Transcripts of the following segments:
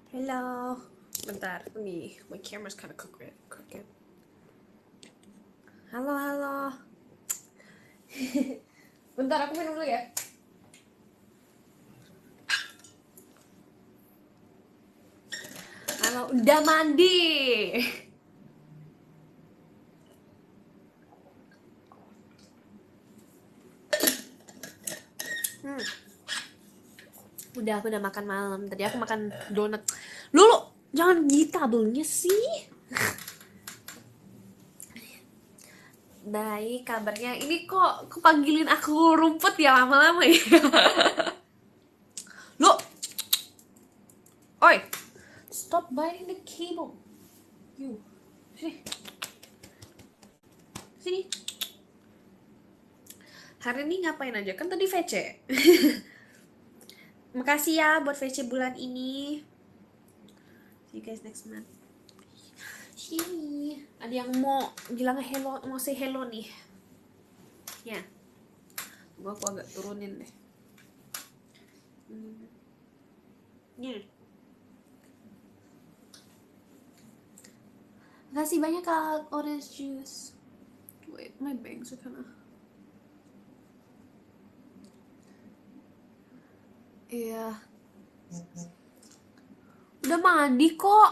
Hello. Bentar, nih, my camera's kind of crooked. Halo, halo. Bentar, aku minum dulu ya. Halo, udah mandi. Udah, aku udah makan malam. Tadi aku makan donat. Lulu, jangan gitu tabelnya sih. Baik, kabarnya. Ini kok kepanggilin aku rumput ya lama-lama ya. Lu, oi, stop biting the cable. You, sini, sini. Hari ini ngapain aja? Kan tadi VC. Makasih ya buat VC bulan ini. See you guys next month. Sini, ada yang mau bilang hello, mau say hello nih. Ya, gua aku agak turunin deh. Nih. Makasih banyak Kak orange juice. Wait, my bangs are kinda. Iya. Udah mandi kok.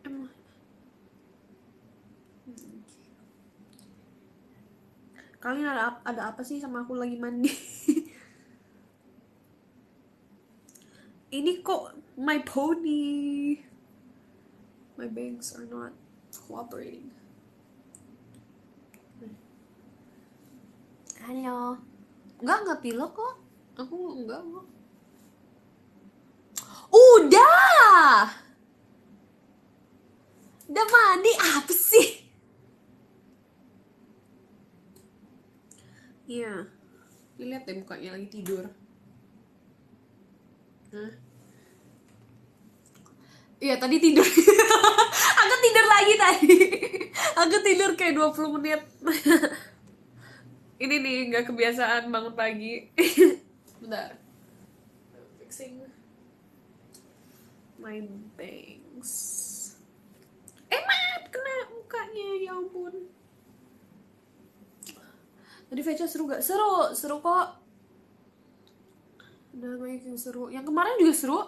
Emang. Kalian ada apa sih sama aku lagi mandi? Ini kok my pony. My bangs are not cooperating. Halo. Enggak pilek kok. Aku enggak. Udah. Udah mandi apa sih? Iya. Lihat deh mukanya lagi tidur. Hah? Iya tadi tidur. Aku tidur lagi tadi. Aku tidur kayak 20 menit. Ini nih nggak kebiasaan bangun pagi. Bentar. Fixing my bangs. Maaf kena mukanya, ya ampun. Tadi Veca seru gak? Seru kok. Udah banyak yang seru. Yang kemarin juga seru.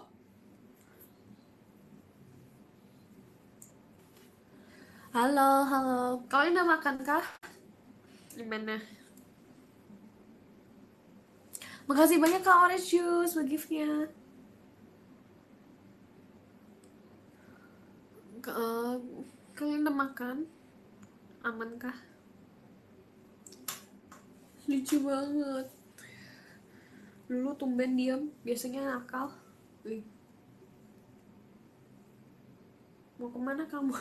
Halo. Kalian udah makan kah? Gimana? Makasih banyak Kak Orange Juice buat gift-nya. Kalian udah makan? Aman kah? Lucu banget. Dulu tumben diam, biasanya nakal. Wih. Mau kemana kamu?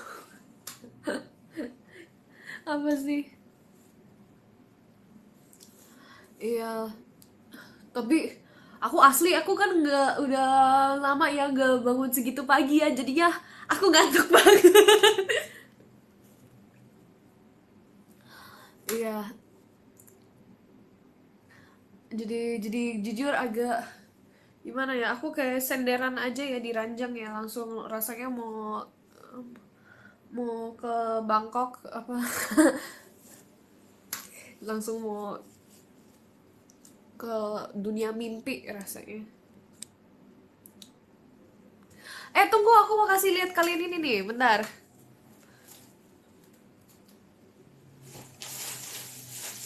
Apa sih? Iya. Tapi aku kan udah lama ya nggak bangun segitu pagi ya, jadinya aku ngantuk banget. Iya. Jadi jujur agak gimana ya, aku kayak senderan aja ya di ranjang ya, langsung rasanya mau ke Bangkok apa. Langsung mau ke dunia mimpi rasanya. Tunggu, aku mau kasih lihat kalian ini nih, bentar.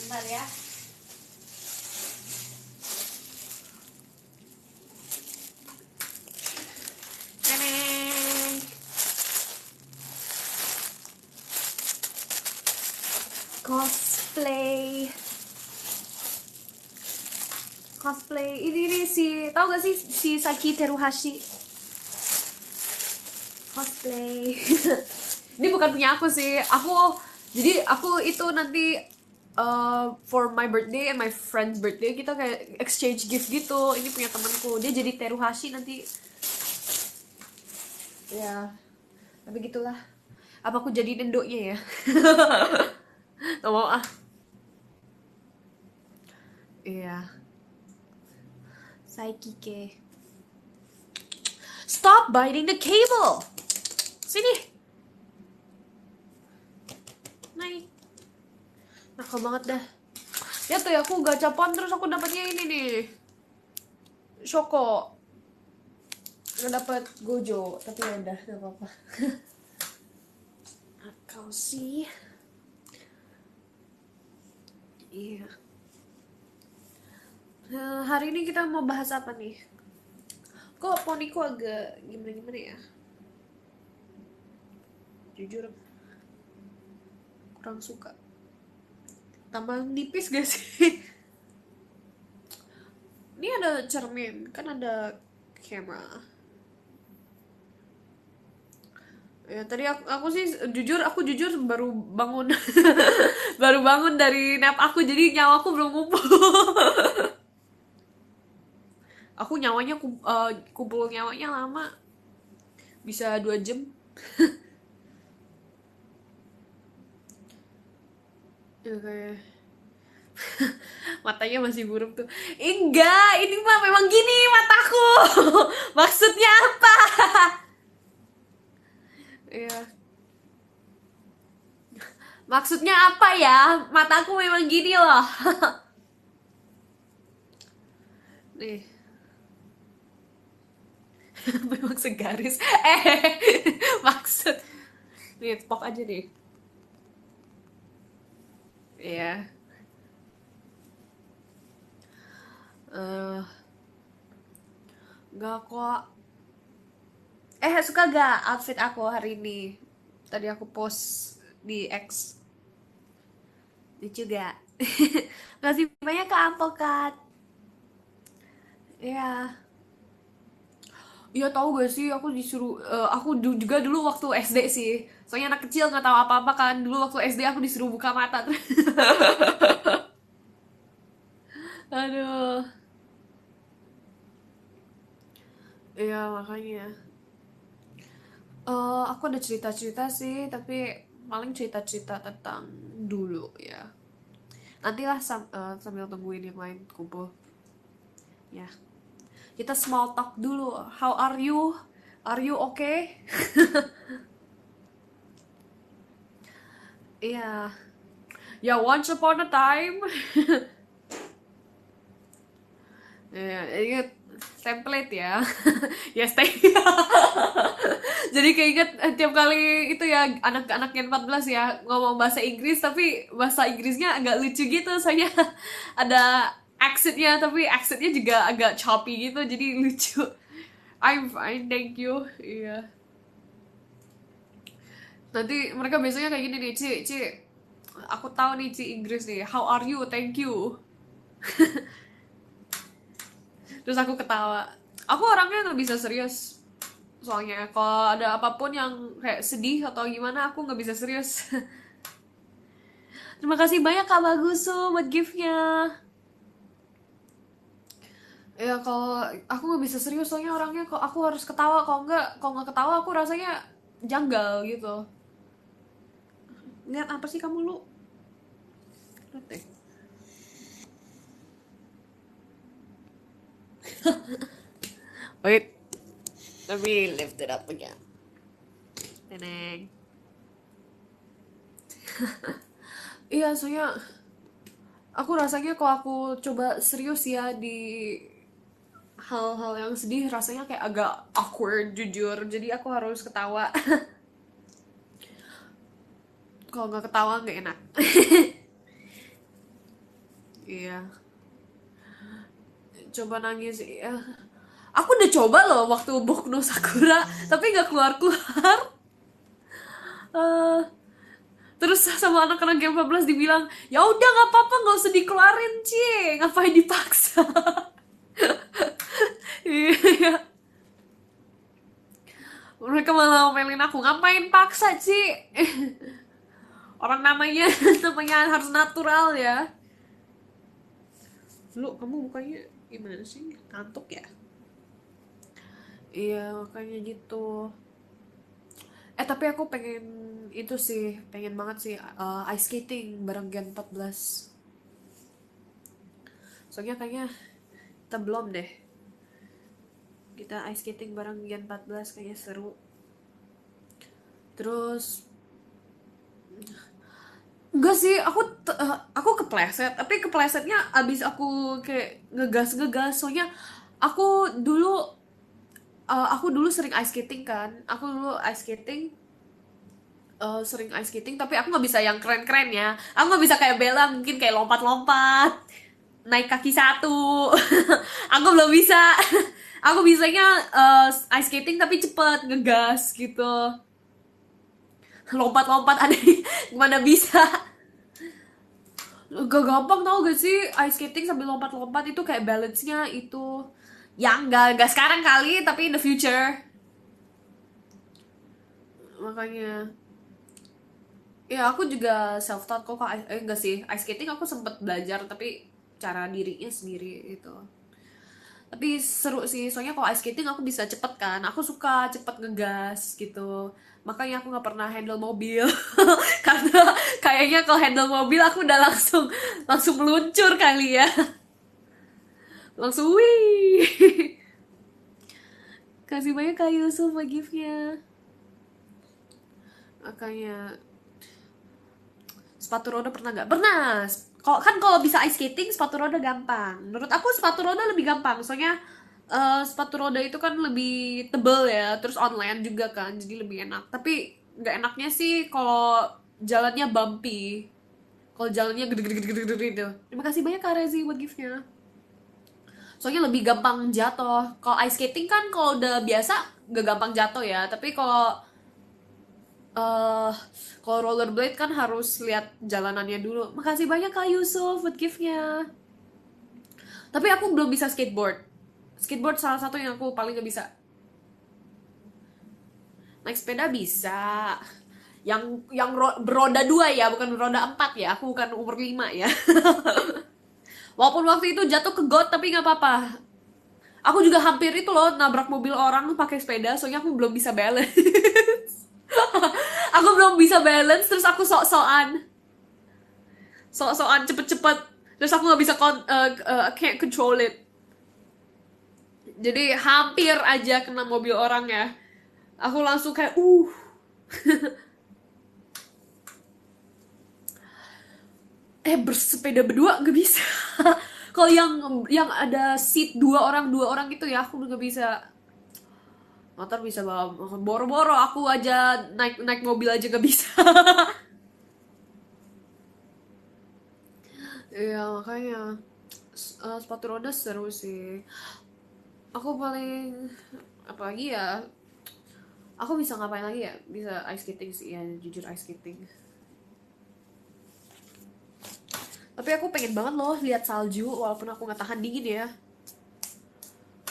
Bentar ya. Neneng. Cosplay ini si, tahu gak sih si Saki Teruhashi cosplay. Ini bukan punya aku sih, aku itu nanti for my birthday and my friend's birthday kita kayak exchange gift gitu. Ini punya temanku, dia jadi Teruhashi nanti ya, tapi gitulah. Apa aku jadi nendoknya ya? Gak mau ah. Iya. Saikike. Stop biting the cable. Sini. Naik. Nakal banget dah. Ya tuh ya, aku gacapan terus aku dapatnya ini nih. Shoko. Nggak dapat Gojo, tapi ya udah, nggak apa-apa. Nakal sih. Iya. Hari ini kita mau bahas apa nih? Kok poniku agak gimana-gimana ya? Jujur, kurang suka. Tambah nipis gak sih? Ini ada cermin, kan ada kamera. Ya tadi aku sih aku jujur baru bangun baru bangun dari nap aku, jadi nyawaku belum kumpul. Aku nyawanya kumpul nyawanya lama, bisa 2 jam. Ya, kayak matanya masih burem tuh. Enggak, ini mah memang gini mataku. Maksudnya apa? Iya. Maksudnya apa ya? Mataku memang gini loh. Nih, memang segaris. Maksud. Nih, pok aja deh. Iya. eh Gak kok. Suka gak outfit aku hari ini? Tadi aku post di X. Lucu gak? Masih banyak ke Apokat. Iya. Iya, tahu gak sih, aku disuruh aku juga dulu waktu SD sih. Soalnya anak kecil nggak tahu apa-apa kan. Dulu waktu SD aku disuruh buka mata. Aduh. Iya, makanya. Aku ada cerita-cerita sih, tapi paling cerita-cerita tentang dulu ya. Nantilah sambil tungguin yang lain kumpul. Ya. Kita small talk dulu. How are you? Are you okay? Iya. Ya, once upon a time. Ya, ingat template ya. Ya, stay. Jadi keinget tiap kali itu ya, anak-anak yang 14 ya ngomong bahasa Inggris, tapi bahasa Inggrisnya agak lucu gitu, soalnya ada accentnya, tapi accentnya juga agak choppy gitu, jadi lucu. I'm fine, thank you. Iya. Nanti mereka biasanya kayak gini nih, Ci, aku tahu nih Ci Inggris nih. How are you? Thank you. Terus aku ketawa. Aku orangnya nggak bisa serius. Soalnya kalau ada apapun yang kayak sedih atau gimana, aku nggak bisa serius. Terima kasih banyak Kak Bagusu buat giftnya. Ya kalau aku nggak bisa serius, soalnya orangnya kok aku harus ketawa, kalau nggak ketawa aku rasanya janggal gitu. Lihat apa sih kamu lu? Lihat deh. Wait, let me lift it up again. Teneng. Iya, soalnya aku rasanya kalau aku coba serius ya di hal-hal yang sedih, rasanya kayak agak awkward jujur, jadi aku harus ketawa. Kalau nggak ketawa nggak enak. Iya, coba nangis ya. Aku udah coba loh waktu Boku no Sakura, tapi nggak keluar-keluar. Eh, Terus sama anak-anak yang 14 dibilang, ya udah nggak apa-apa, nggak usah dikeluarin, Cie, ngapain dipaksa. Iya, mereka malah ngomelin aku, ngapain paksa, Ci? Orang namanya namanya harus natural ya. Lu kamu mukanya gimana sih, ngantuk ya? Iya, makanya gitu. Tapi aku pengen itu sih, pengen banget sih ice skating bareng Gen 14. Soalnya kayaknya kita belum deh. Kita ice skating bareng Gen 14 kayaknya seru. Terus enggak sih, aku kepleset, tapi keplesetnya abis aku kayak ngegas. Soalnya aku dulu aku dulu sering ice skating kan. Aku dulu ice skating sering ice skating, tapi aku nggak bisa yang keren-keren ya. Aku nggak bisa kayak Bella, mungkin kayak lompat-lompat, naik kaki satu. Aku belum bisa. Aku bisanya ice skating tapi cepet, ngegas gitu. Lompat-lompat ada gimana bisa. Gak gampang tau gak sih ice skating sambil lompat-lompat itu kayak balance-nya itu. Ya enggak sekarang kali, tapi in the future. Makanya ya aku juga self taught kok enggak sih, ice skating aku sempet belajar tapi cara dirinya sendiri itu. Tapi seru sih, soalnya kalau ice skating aku bisa cepet kan, aku suka cepet ngegas gitu. Makanya aku nggak pernah handle mobil. Karena kayaknya kalau handle mobil aku udah langsung langsung meluncur kali ya. Langsung wih. Kasih banyak Kak Yusuf gift-nya. Makanya sepatu roda pernah nggak? Pernah. Kalau bisa ice skating sepatu roda gampang. Menurut aku sepatu roda lebih gampang. Soalnya sepatu roda itu kan lebih tebel ya. Terus online juga kan, jadi lebih enak. Tapi nggak enaknya sih kalau jalannya bumpy. Kalau jalannya gede-gede gitu. Terima kasih banyak Kak Rezi buat giftnya. Soalnya lebih gampang jatuh. Kalau ice skating kan kalau udah biasa nggak gampang jatuh ya. Tapi eh kalau rollerblade kan harus lihat jalanannya dulu. Makasih banyak Kak Yusuf buat giftnya. Tapi aku belum bisa skateboard. Skateboard salah satu yang aku paling gak bisa. Naik sepeda bisa. Yang beroda 2 ya, bukan beroda 4 ya. Aku bukan umur 5 ya. Walaupun waktu itu jatuh ke got tapi nggak apa-apa. Aku juga hampir itu loh nabrak mobil orang pakai sepeda, soalnya aku belum bisa balance. Aku belum bisa balance, terus aku sok-sokan cepet-cepet, terus aku nggak bisa can't control it. Jadi hampir aja kena mobil orang ya. Aku langsung kayak bersepeda berdua nggak bisa. Kalau yang ada seat dua orang gitu ya aku nggak bisa. Motor bisa bawa, boro-boro aku aja naik naik mobil aja nggak bisa. Iya makanya sepatu roda seru sih. Aku paling apalagi ya, aku bisa ngapain lagi ya, bisa ice skating sih ya, jujur ice skating. Tapi aku pengen banget loh lihat salju walaupun aku nggak tahan dingin ya.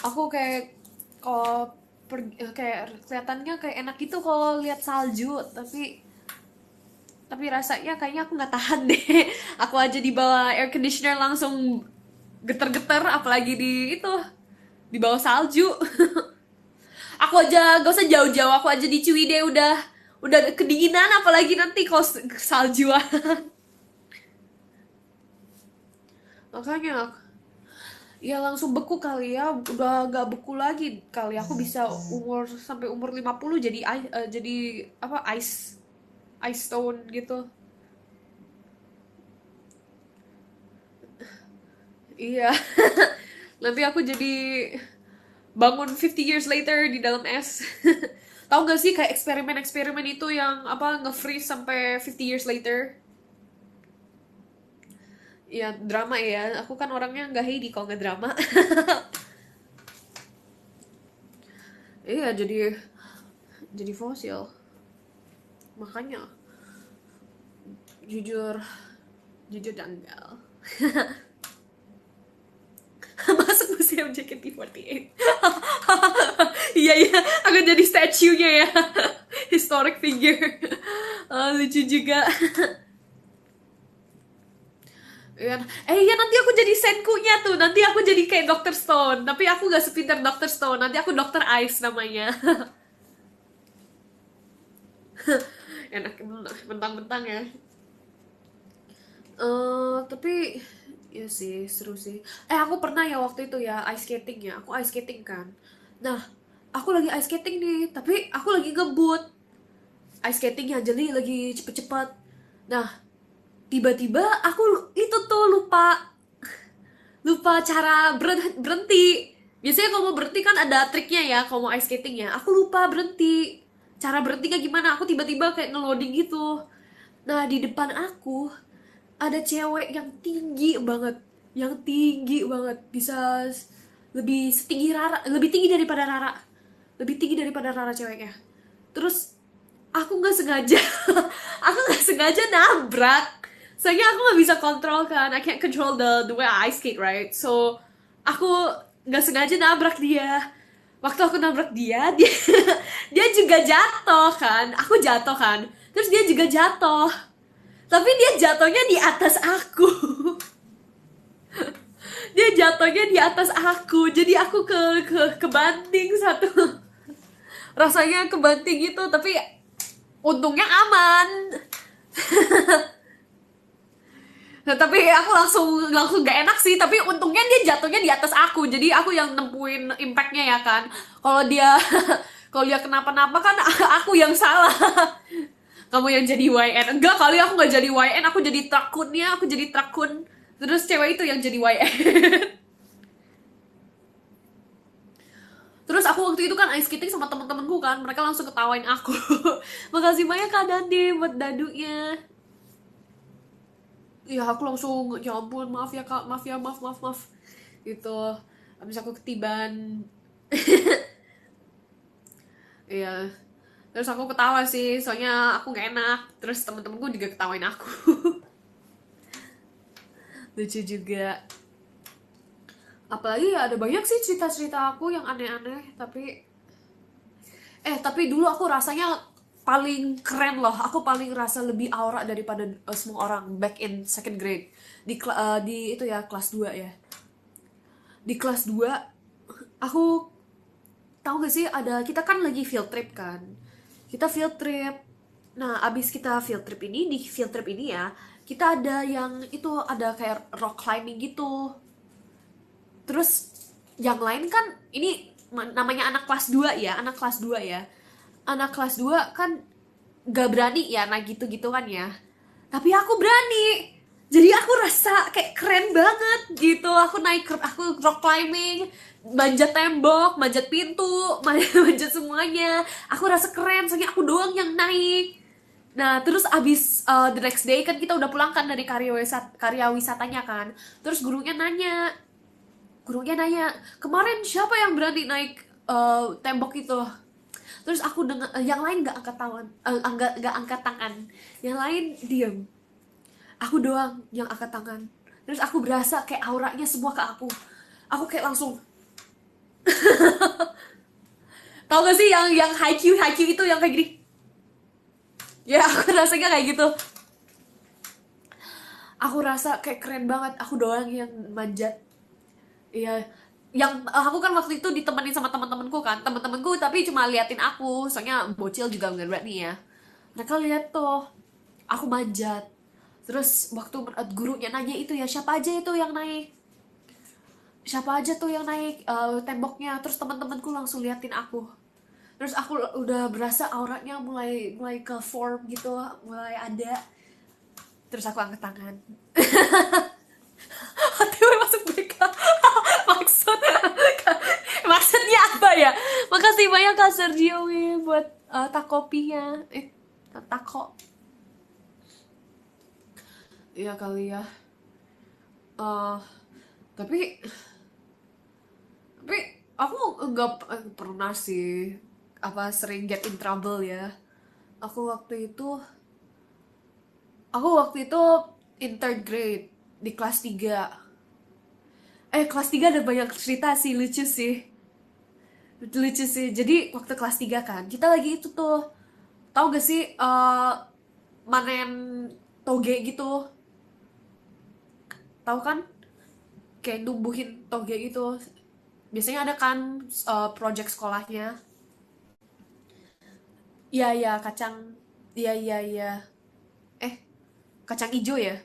Aku kayak kalau kayak kelihatannya kayak enak gitu kalau lihat salju, tapi rasanya kayaknya aku nggak tahan deh. Aku aja di bawah air conditioner langsung geter-geter, apalagi di bawah salju. Aku aja gak usah jauh-jauh, aku aja di Ciwidey udah kedinginan, apalagi nanti kalau saljuan. Makanya ya langsung beku kali ya, udah gak beku lagi kali. Aku bisa sampai umur 50 jadi apa, ice stone gitu. Iya. Nanti aku jadi bangun 50 years later di dalam es. Tahu gak sih kayak eksperimen-eksperimen itu yang apa, nge-freeze sampai 50 years later? Ya drama ya, aku kan orangnya nggak Heidi kalau nggak drama. Iya, jadi fosil. Makanya jujur jujur janggal. Masuk museum JKT48. Iya iya, aku jadi statue-nya ya. Historic figure. Lucu juga. Iya, iya nanti aku jadi senkunya tuh. Nanti aku jadi kayak Dr. Stone. Tapi aku gak sepintar Dr. Stone. Nanti aku Dr. Ice namanya. Enak, mentang-mentang ya. Tapi Iya sih, seru sih. Aku pernah ya waktu itu ya ice skating ya. Aku ice skating kan. Nah, aku lagi ice skating nih, tapi aku lagi ngebut. Ice skatingnya jadi lagi cepet-cepet. Nah, tiba-tiba aku itu tuh lupa lupa cara berhenti. Biasanya kalau mau berhenti kan ada triknya ya kalau mau ice skating ya. Aku lupa berhenti. Cara berhentinya gimana? Aku tiba-tiba kayak ngeloding gitu. Nah, di depan aku ada cewek yang tinggi banget. Yang tinggi banget. Bisa lebih setinggi Rara, lebih tinggi daripada Rara. Lebih tinggi daripada Rara ceweknya. Terus aku nggak sengaja aku nggak sengaja nabrak, soalnya aku nggak bisa kontrol kan, I can't control the way I skate, right? So aku nggak sengaja nabrak dia. Waktu aku nabrak dia dia juga jatuh kan, aku jatuh kan, terus dia juga jatuh, tapi dia jatuhnya di atas aku. Dia jatuhnya di atas aku, jadi aku kebanting satu. Rasanya kebanting gitu, tapi untungnya aman. Nah, tapi aku langsung langsung gak enak sih, tapi untungnya dia jatuhnya di atas aku, jadi aku yang nempuin impactnya ya kan. Kalau dia kalau dia kenapa-napa kan aku yang salah. Kamu yang jadi YN. Enggak kali, aku nggak jadi YN, aku jadi trakunnya, aku jadi trakun. Terus cewek itu yang jadi YN. Terus aku waktu itu kan ice skating sama temen-temenku kan, mereka langsung ketawain aku. Makasih banyak Kak Dade buat dadunya. Ya aku langsung, ya ampun, maaf ya Kak, maaf ya, maaf, maaf, maaf. Gitu. Habis aku ketiban. Iya. Terus aku ketawa sih, soalnya aku nggak enak. Terus temen-temenku juga ketawain aku. Lucu juga. Apalagi ya ada banyak sih cerita-cerita aku yang aneh-aneh, tapi dulu aku rasanya paling keren loh. Aku paling rasa lebih aura daripada semua orang back in second grade. Di itu ya kelas 2 ya. Di kelas 2 aku tahu gak sih, ada kita kan lagi field trip kan. Kita field trip. Nah, abis kita field trip ini, di field trip ini ya, kita ada yang itu, ada kayak rock climbing gitu. Terus yang lain kan ini namanya anak kelas 2 ya, anak kelas 2 ya. Anak kelas 2 kan gak berani ya naik gitu-gitu kan ya. Tapi aku berani. Jadi aku rasa kayak keren banget gitu. Aku rock climbing, manjat tembok, manjat pintu, manjat semuanya. Aku rasa keren, soalnya aku doang yang naik. Nah, terus abis the next day kan kita udah pulang kan dari karya wisatanya kan. Terus gurunya nanya, kemarin siapa yang berani naik tembok itu? Terus aku dengar yang lain nggak angkat tangan, nggak angkat tangan, yang lain diem. Aku doang yang angkat tangan. Terus aku berasa kayak auranya semua ke aku kayak langsung, tau gak sih yang high Q itu yang kayak gini. Ya aku rasanya kayak gitu. Aku rasa kayak keren banget, aku doang yang manjat. Iya, yang aku kan waktu itu ditemenin sama teman-temanku kan, teman-temanku tapi cuma liatin aku, soalnya bocil juga nggak berani ya. Mereka lihat tuh, aku manjat. Terus waktu gurunya nanya itu ya, siapa aja tuh yang naik temboknya. Terus teman-temanku langsung liatin aku. Terus aku udah berasa auranya mulai mulai ke form gitu, mulai ada. Terus aku angkat tangan. OTW masuk BK. Maksud maksudnya apa ya? Makasih banyak Kak Sergio buat takopinya. Tako. Iya kali ya. Eh tapi tapi aku nggak pernah sih apa sering get in trouble ya. Aku waktu itu aku waktu itu in third grade di kelas 3. Kelas 3 ada banyak cerita sih, lucu sih. Lucu sih. Jadi waktu kelas 3 kan, kita lagi itu tuh, tahu gak sih manen toge gitu. Tahu kan? Kayak numbuhin toge gitu. Biasanya ada kan project sekolahnya. Iya iya kacang. Iya iya iya. Eh, kacang ijo ya?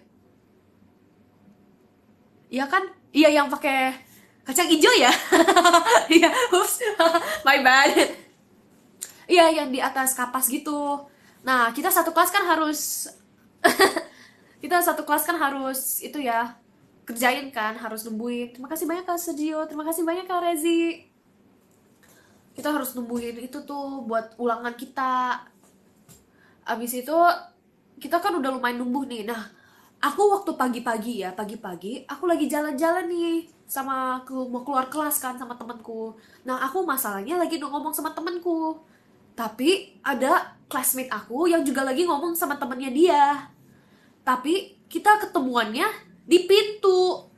Iya kan? Iya yang pakai kacang hijau ya. Iya, ups, my bad. Iya yang di atas kapas gitu. Nah kita satu kelas kan harus itu ya kerjain kan, harus nungguin. Terima kasih banyak Kak Sergio, terima kasih banyak Kak Rezi. Kita harus nungguin itu tuh buat ulangan kita. Abis itu kita kan udah lumayan numbuh nih. Nah, aku waktu pagi-pagi ya, pagi-pagi aku lagi jalan-jalan nih sama mau keluar kelas kan sama temanku. Nah, aku masalahnya lagi ngomong sama temanku. Tapi ada classmate aku yang juga lagi ngomong sama temennya dia. Tapi kita ketemuannya di pintu.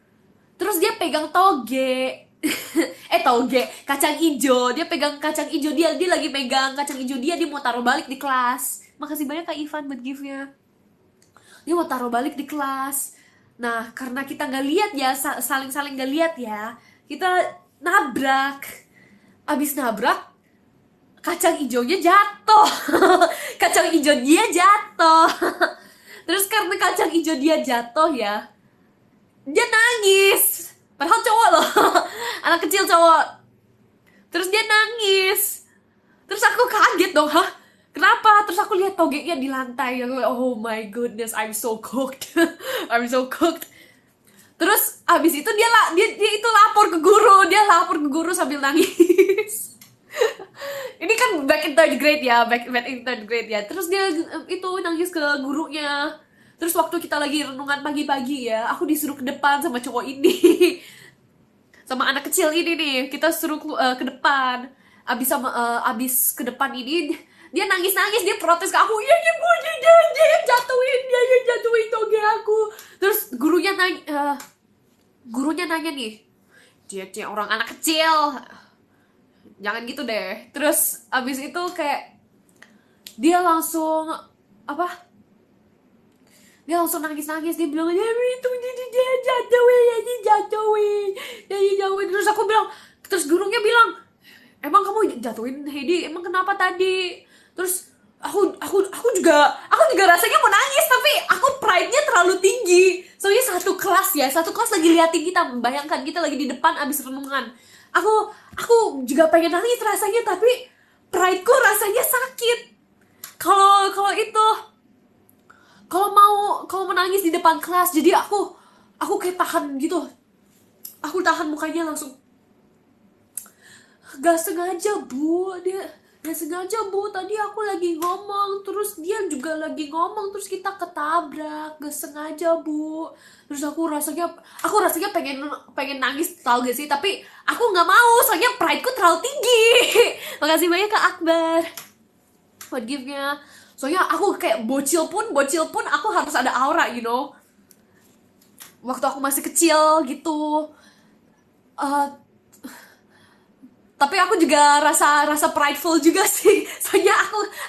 Terus dia pegang toge. Toge, kacang ijo. Dia pegang kacang ijo, dia lagi pegang kacang ijo dia mau taruh balik di kelas. Makasih banyak Kak Ivan buat gift-nya. Dia mau taruh balik di kelas. Nah, karena kita nggak lihat ya, saling-saling nggak lihat ya, kita nabrak. Abis nabrak, kacang ijonya jatuh. Kacang ijo dia jatuh. Terus karena kacang ijo dia jatuh ya, dia nangis. Padahal cowok loh. Anak kecil cowok. Terus dia nangis. Terus aku kaget dong, hah? Kenapa? Terus aku lihat togenya di lantai. Aku, oh my goodness, I'm so cooked. I'm so cooked. Terus abis itu dia itu lapor ke guru. Dia lapor ke guru sambil nangis. Ini kan back in third grade ya, back in third grade ya. Terus dia itu nangis ke gurunya. Terus waktu kita lagi renungan pagi-pagi ya, aku disuruh ke depan sama cowok ini. Sama anak kecil ini nih, kita suruh ke depan. Abis ke depan ini dia nangis-nangis, dia protes ke aku, ya dia jatuhin toge aku. Terus gurunya nanya nih, dia orang anak kecil, jangan gitu deh. Terus abis itu kayak dia langsung apa? Dia langsung nangis-nangis, dia bilang, ya itu dia jatuhin. Terus aku bilang, terus gurunya bilang, emang kamu jatuhin Heidi, emang kenapa tadi? Terus aku juga rasanya mau nangis, tapi aku pride-nya terlalu tinggi. Soalnya satu kelas lagi liatin kita, bayangkan kita lagi di depan abis renungan. Aku juga pengen nangis rasanya, tapi pride-ku rasanya sakit. Kalau menangis di depan kelas, jadi aku kayak tahan gitu. Aku tahan mukanya langsung. Gak sengaja bu, tadi aku lagi ngomong, terus dia juga lagi ngomong, terus kita ketabrak, gak sengaja bu. Terus aku rasanya pengen nangis, tau gak sih, tapi aku nggak mau, soalnya pride ku terlalu tinggi. Makasih banyak Kak Akbar buat gift-nya. Soalnya aku kayak bocil pun aku harus ada aura, you know, waktu aku masih kecil gitu. Eh, tapi aku juga rasa prideful juga sih. Soalnya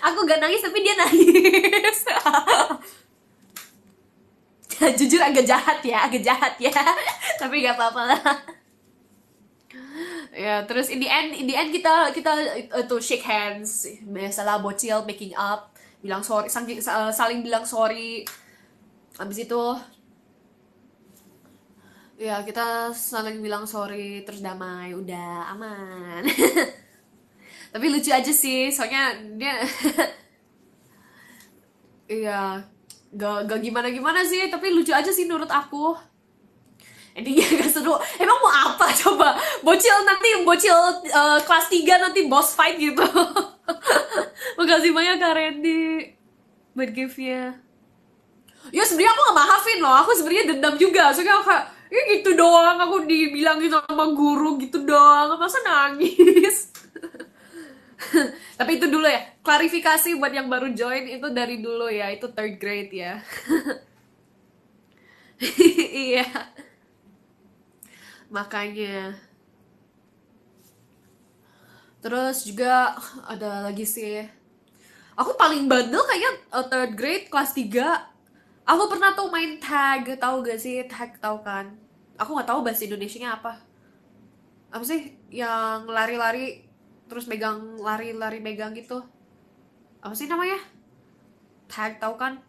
aku gak nangis tapi dia nangis. Jujur agak jahat ya. Tapi gak apa-apa lah. Ya, terus in the end kita tuh shake hands. Biasalah bocil making up, bilang sorry, saling bilang sorry. Habis itu ya kita saling bilang sorry, terus damai, udah aman. Tapi lucu aja sih, soalnya dia iya gak gimana-gimana sih, tapi lucu aja sih menurut aku. Endingnya gak seru. Emang mau apa coba? Bocil kelas 3 nanti boss fight gitu. Makasih banyak Kak Randy buat gift-nya. Ya sebenarnya aku gak maafin loh, aku sebenarnya dendam juga. Soalnya aku kayak, ya gitu doang, aku dibilang gitu sama guru gitu doang, masa nangis. Tapi itu dulu ya, klarifikasi buat yang baru join, itu dari dulu ya, itu third grade ya. Iya, makanya. Terus juga ada lagi sih, aku paling bandel kayaknya third grade kelas 3. Aku pernah tuh main tag, tahu gak sih tag, tahu kan? Aku nggak tahu bahasa Indonesianya apa sih yang lari-lari terus lari-lari megang gitu, apa sih namanya, tag, tahu kan?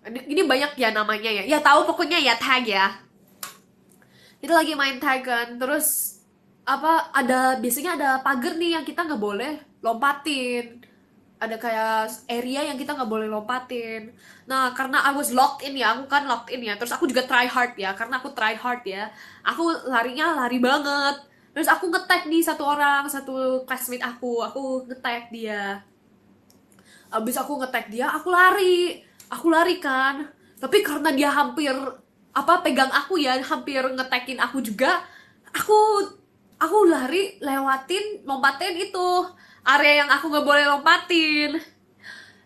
Ini banyak ya namanya ya. Ya tahu pokoknya ya tag ya. Kita lagi main tag kan, terus apa ada biasanya ada pagar nih yang kita nggak boleh lompatin. Ada kayak area yang kita nggak boleh lompatin. Nah, karena I was locked in ya, aku kan locked in ya. Terus aku juga try hard ya, karena aku try hard ya. Aku larinya lari banget. Terus aku nge-tag nih satu orang, satu classmate aku nge-tag dia. Abis aku nge-tag dia, aku lari kan. Tapi karena dia hampir apa pegang aku ya, hampir nge-tagin aku juga, aku aku lari lewatin lompatin itu area yang aku nggak boleh lompatin.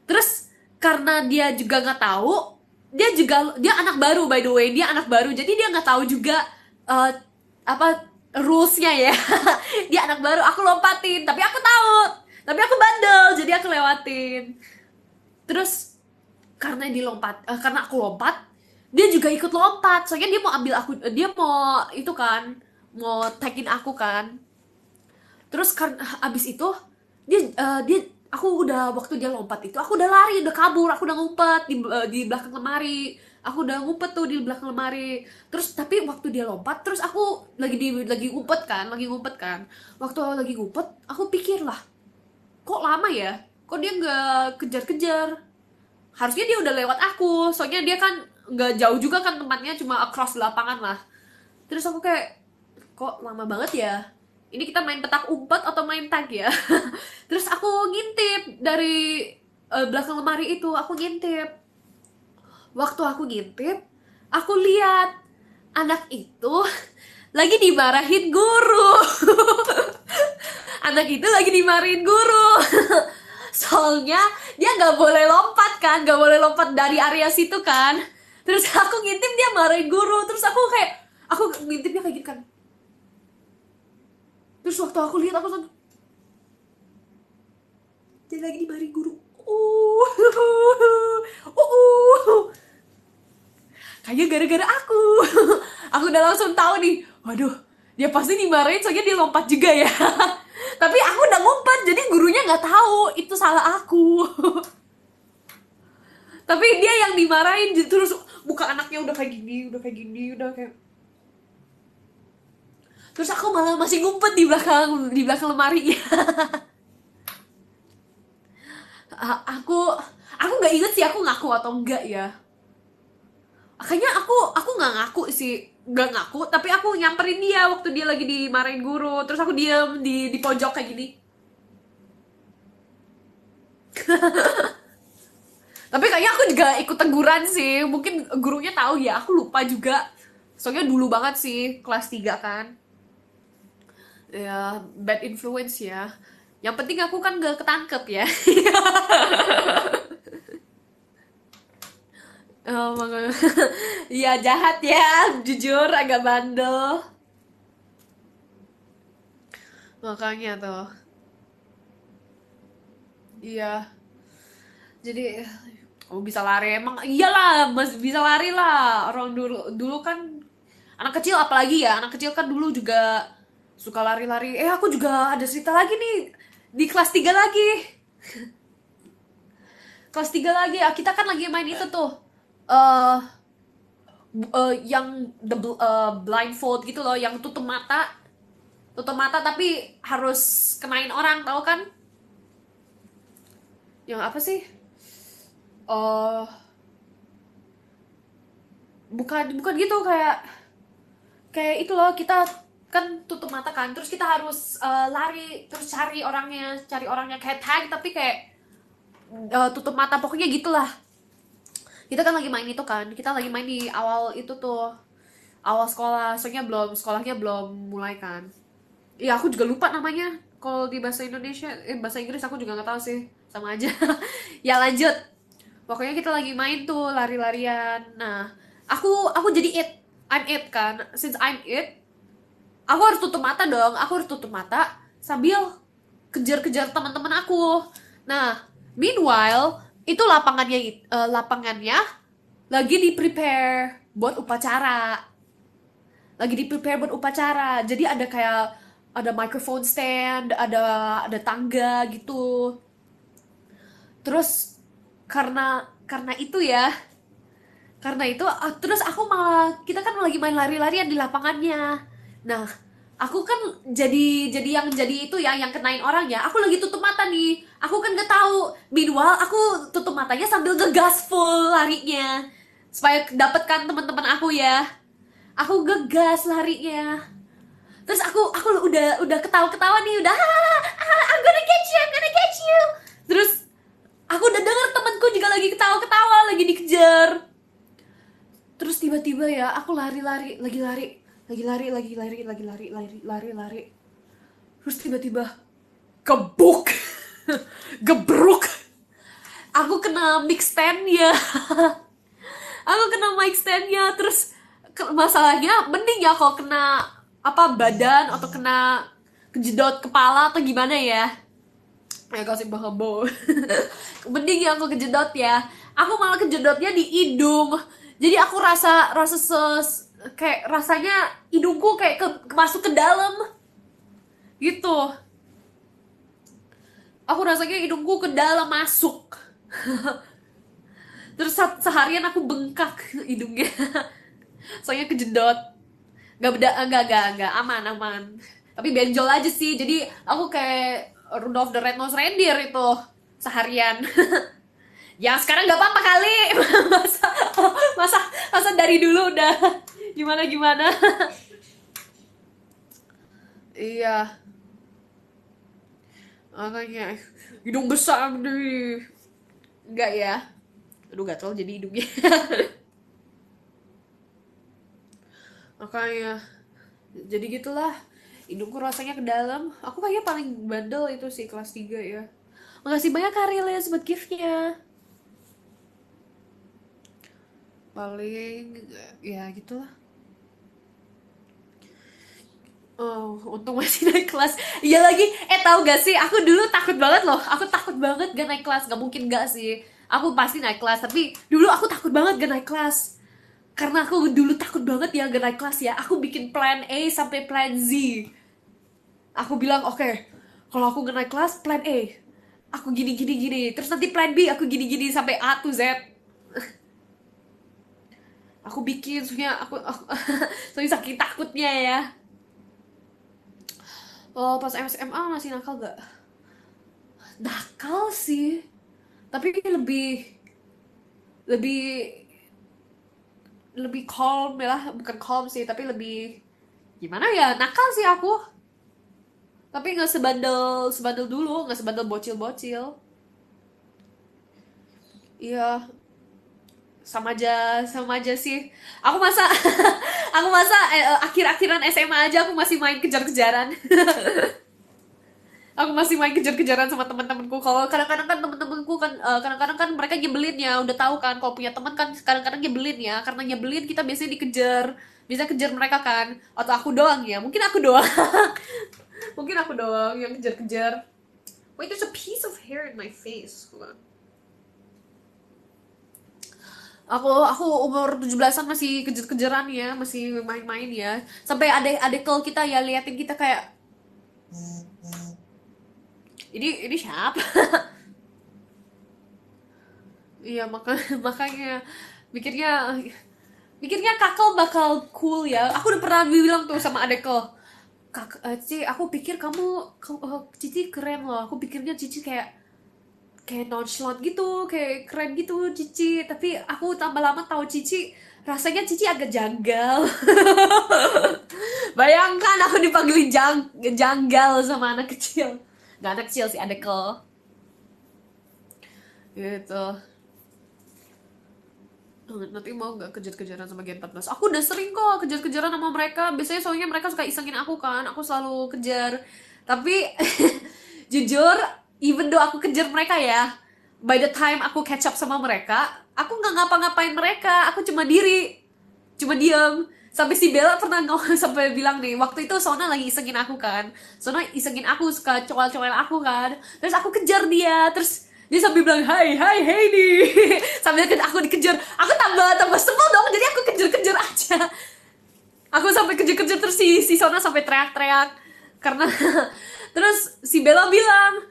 Terus karena dia juga nggak tahu, dia anak baru, by the way, dia anak baru, jadi dia nggak tahu juga eh, apa rulesnya ya. Dia anak baru, aku lompatin, tapi aku tahu, tapi aku bandel, jadi aku lewatin. Terus karena aku lompat, dia juga ikut lompat, soalnya dia mau ambil aku, dia mau itu kan, mau tagin aku kan. Terus kan abis itu dia aku udah waktu dia lompat itu aku udah lari, udah kabur, aku udah ngumpet di belakang lemari. Aku udah ngumpet tuh di belakang lemari. Terus tapi waktu dia lompat, terus aku lagi ngumpet kan. Waktu lagi ngumpet, aku pikir lah, kok lama ya? Kok dia nggak kejar-kejar? Harusnya dia udah lewat aku, soalnya dia kan nggak jauh juga kan tempatnya, cuma across lapangan lah. Terus aku kayak, kok lama banget ya? Ini kita main petak umpet atau main tag ya? Terus aku ngintip dari belakang lemari itu, aku ngintip. Waktu aku ngintip, aku lihat anak itu lagi dimarahin guru. Anak itu lagi dimarahin guru. Soalnya dia nggak boleh lompat kan, nggak boleh lompat dari area situ kan. Terus aku ngintip dia marahin guru, terus aku ngintipnya kayak gitu kan. Terus waktu aku lihat, aku langsung, dia lagi dimarahin guru. Kayaknya gara-gara aku. Aku udah langsung tahu nih, waduh, dia pasti dimarahin soalnya dia lompat juga ya. Tapi aku udah ngumpet, jadi gurunya nggak tahu itu salah aku. Tapi dia yang dimarahin, terus buka anaknya udah kayak gini, udah kayak. Terus aku malah masih ngumpet di belakang lemari. aku nggak inget sih aku ngaku atau enggak ya. Kayaknya aku nggak ngaku sih, nggak ngaku, tapi aku nyamperin dia waktu dia lagi dimarahin guru. Terus aku diem di pojok kayak gini. Tapi kayaknya aku juga ikut teguran sih. Mungkin gurunya tahu ya, aku lupa juga. Soalnya dulu banget sih, kelas 3 kan. Ya, bad influence ya. Yang penting aku kan gak ketangkep ya. Oh, iya jahat ya, jujur agak bandel. Makanya tuh. Iya. Jadi kamu bisa lari emang iyalah, masih bisa lari lah. Orang dulu dulu kan anak kecil, apalagi ya, anak kecil kan dulu juga suka lari-lari. Aku juga ada cerita lagi nih di kelas 3 lagi. Kelas 3 lagi, kita kan lagi main itu tuh. eh yang blindfold gitu loh, yang tutup mata. Tutup mata tapi harus kenain orang, tahu kan? Yang apa sih? eh bukan bukan gitu, kayak kayak itu loh, kita kan tutup mata kan, terus kita harus lari, terus cari orangnya kayak tag, tapi kayak tutup mata, pokoknya gitulah. Kita kan lagi main itu kan, kita lagi main di awal itu tuh, awal sekolah, soalnya sekolahnya belum mulai kan. Iya, aku juga lupa namanya kalau di bahasa Indonesia, bahasa Inggris aku juga nggak tahu sih, sama aja. Ya lanjut, pokoknya kita lagi main tuh lari-larian. Nah, aku jadi I'm it kan, since I'm it, aku harus tutup mata dong, aku harus tutup mata sambil kejar-kejar teman-teman aku. Nah, meanwhile itu lapangannya lagi di prepare buat upacara, jadi ada kayak ada microphone stand, ada tangga gitu. Terus karena itu ya, Karena itu terus aku malah, kita kan lagi main lari-larian di lapangannya. Nah, aku kan jadi yang jadi itu ya, yang kenain orang ya. Aku lagi tutup mata nih. Aku kan nggak tahu. Meanwhile aku tutup matanya sambil ngegas full larinya. Supaya dapatkan teman-teman aku ya. Aku ngegas larinya. Terus aku udah ketawa-ketawa nih, udah I'm gonna get you, I'm gonna get you. Terus aku udah denger temanku juga lagi ketawa-ketawa, lagi dikejar. Terus tiba-tiba ya aku lari-lari, lari. Terus tiba-tiba gebuk, gebruk. Aku kena mic stand-nya. Aku kena mic stand-nya. Terus masalahnya mending ya kalau kena apa badan atau kena kejedot kepala atau gimana ya. Ya kasih bahabo. Mending ya aku kejedot ya. Aku malah kejedotnya di hidung. Jadi aku kayak rasanya hidungku kayak masuk ke dalam gitu. Aku rasanya hidungku ke dalam masuk. Terus seharian aku bengkak hidungnya. Soalnya kejedot. Gak aman. Tapi benjol aja sih. Jadi aku kayak Rudolph the Red-Nosed Reindeer itu seharian. Ya sekarang gak apa-apa kali. masa dari dulu udah gimana. Iya. Makanya hidung besar deh. Enggak ya. Aduh gatel jadi hidungnya. Makanya jadi gitulah. Hidungku rasanya ke dalam. Aku kayaknya paling bandel itu sih kelas 3 ya. Makasih banyak Karilis buat giftnya. Paling ya gitulah. Oh, untung masih naik kelas. Iya lagi, tahu gak sih? Aku dulu takut banget loh. Aku takut banget gak naik kelas. Gak mungkin gak sih. Aku pasti naik kelas. Tapi dulu aku takut banget gak naik kelas. Karena aku dulu takut banget ya gak naik kelas ya. Aku bikin plan A sampai plan Z. Aku bilang, oke, kalau aku gak naik kelas, plan A. Aku gini. Terus nanti plan B, aku gini sampai A to Z. Aku bikin, soalnya aku soalnya saking takutnya ya. Oh, pas SMA masih nakal gak? Nakal sih. Tapi lebih calm ya, bukan calm sih, tapi lebih gimana ya, nakal sih aku. Tapi nggak sebandel dulu, nggak sebandel bocil. Iya, sama aja sih. Aku masa akhir-akhiran SMA aja aku masih main kejar-kejaran. Aku masih main kejar-kejaran sama teman-temanku. Kalau kadang-kadang kan teman-temanku kan kadang-kadang kan mereka nyebelin ya, udah tahu kan kalau punya teman kan kadang-kadang nyebelin ya. Karena nyebelin kita biasanya dikejar. Bisa kejar mereka kan. Atau aku doang ya. Mungkin aku doang. Mungkin aku doang yang kejar-kejar. Wait, there's a piece of hair in my face. Hold on. Aku umur 17-an masih kejar-kejaran ya, masih main-main ya. Sampai adik kalau kita ya liatin kita kayak ini siapa? Iya makanya mikirnya kakak bakal cool ya. Aku udah pernah bilang tuh sama adekku, Cici, aku pikir Cici keren loh. Aku pikirnya Cici kayak nonchalant gitu, kayak keren gitu Cici. Tapi aku tambah lama tahu Cici, rasanya Cici agak janggal. Bayangkan aku dipanggilin janggal sama anak kecil. Gak anak kecil sih, adekku. Gitu. Nanti mau gak kejar-kejaran sama Gen 14? Aku udah sering kok kejar-kejaran sama mereka. Biasanya soalnya mereka suka isengin aku kan. Aku selalu kejar. Tapi jujur, even though aku kejar mereka ya, by the time aku catch up sama mereka, aku gak ngapa-ngapain mereka. Aku cuma diem. Sampai si Bella pernah sampai bilang nih, waktu itu Sona lagi isengin aku kan. Sona isengin aku, suka coel-coel aku kan. Terus aku kejar dia. Terus dia sambil bilang, hey nih. Sambil aku dikejar. Aku tambah sebel dong, jadi aku kejar-kejar aja. Aku sampai kejar-kejar, terus si Sona sampai teriak-teriak. Karena terus si Bella bilang,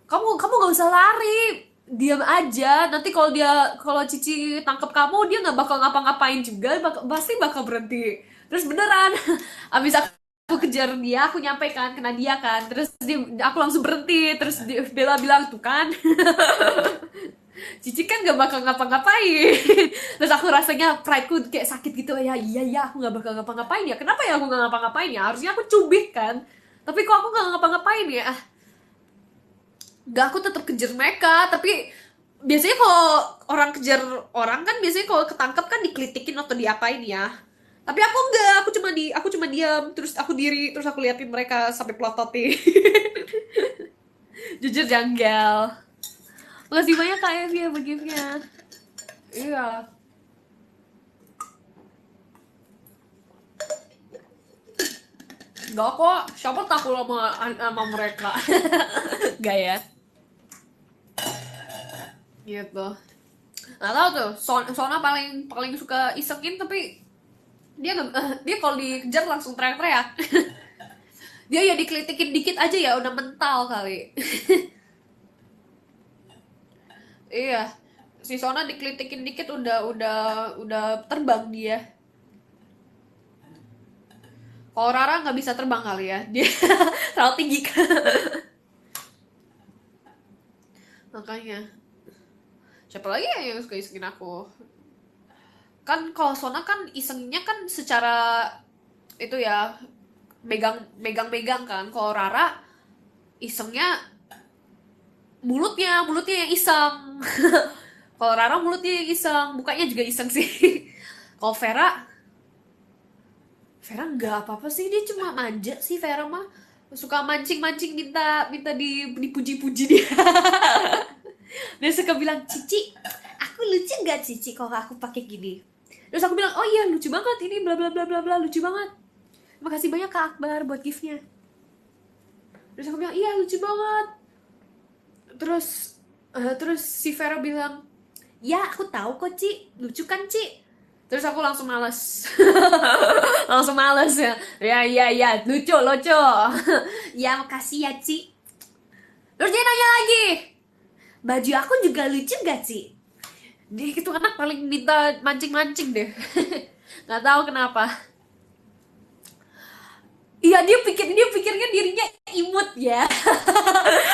kamu gak usah lari. diam aja. Nanti kalau Cici tangkap kamu, dia nggak bakal ngapa-ngapain juga, pasti bakal berhenti. Terus beneran, abis aku kejar dia, aku nyampe kan, kena dia kan. Terus aku langsung berhenti. Terus Bella bilang, tuh kan, Cici kan gak bakal ngapa-ngapain. Terus aku rasanya prideku kayak sakit gitu. Ya iya ya, aku gak bakal ngapa-ngapain ya. Kenapa ya aku gak ngapa-ngapain ya? Harusnya aku cubit kan. Tapi kok aku gak ngapa-ngapain ya? Gak, aku tetap kejar mereka. Tapi biasanya kalau orang kejar orang kan biasanya kalau ketangkep kan dikelitikin atau diapain ya. Tapi aku enggak, aku cuma diam, terus aku diri, terus aku liatin mereka sampai pelototi. Jujur janggal. Makasih banyak Kak Evi ya begiftnya. Iya. Enggak kok, siapa takut sama mereka. Gak ya? Gitu. Nggak tahu tuh, Sona paling paling suka isengin tapi dia kalau dikejar langsung teriak-teriak. Dia ya dikelitikin dikit aja ya udah mental kali. Iya. Si Sona dikelitikin dikit udah terbang dia. Kalau Rara nggak bisa terbang kali ya, dia terlalu tinggi kan. Makanya. Siapa lagi ya yang suka isengin aku? Kan kalau Sona kan isengnya kan secara itu ya, megang kan. Kalau Rara isengnya mulutnya yang iseng. Kalau Rara mulutnya yang iseng, mukanya juga iseng sih. Kalau Vera nggak apa-apa sih, dia cuma manja sih. Vera mah suka mancing-mancing, minta minta dipuji-puji dia. Dia suka bilang, Cici, aku lucu nggak Cici kalau aku pakai gini? Terus aku bilang, oh iya lucu banget ini, bla bla bla bla bla, lucu banget. Makasih banyak Kak Akbar buat giftnya. Terus aku bilang, iya lucu banget. Terus si Vera bilang, ya aku tahu kok Ci, lucu kan Ci? Terus aku langsung males. Langsung males ya. Ya, lucu lucu. Ya makasih ya Ci. Terus dia nanya lagi, baju aku juga lucu gak Ci? Dia itu anak paling minta mancing-mancing deh. Nggak tahu kenapa. Iya, dia pikirnya dirinya imut ya.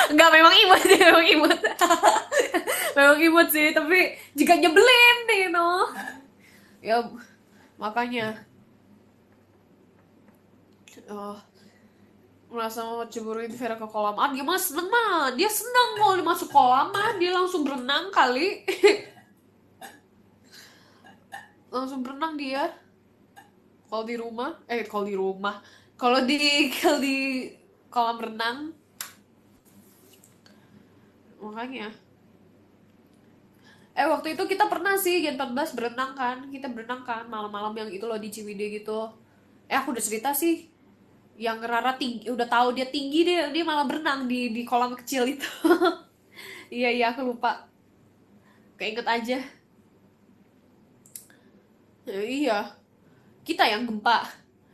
Enggak, memang imut, dia memang imut. Memang imut sih, tapi juga nyebelin deh, Ya, makanya oh, merasa mau ceburin Vera ke kolam. Ah, dia mah seneng mah. Dia seneng kalau dia masuk kolam mah, dia langsung berenang kali. Langsung berenang dia. Kalau di rumah, kalau di rumah, kalau di kolam renang, makanya. Waktu itu kita pernah sih Gen 14 berenang kan. Kita berenang kan malam-malam yang itu loh di Ciwidey gitu. Aku udah cerita sih. Yang Rara tinggi, udah tahu dia tinggi, dia malah berenang di kolam kecil itu. Iya, aku lupa. Keinget aja. Iya, kita yang gempa.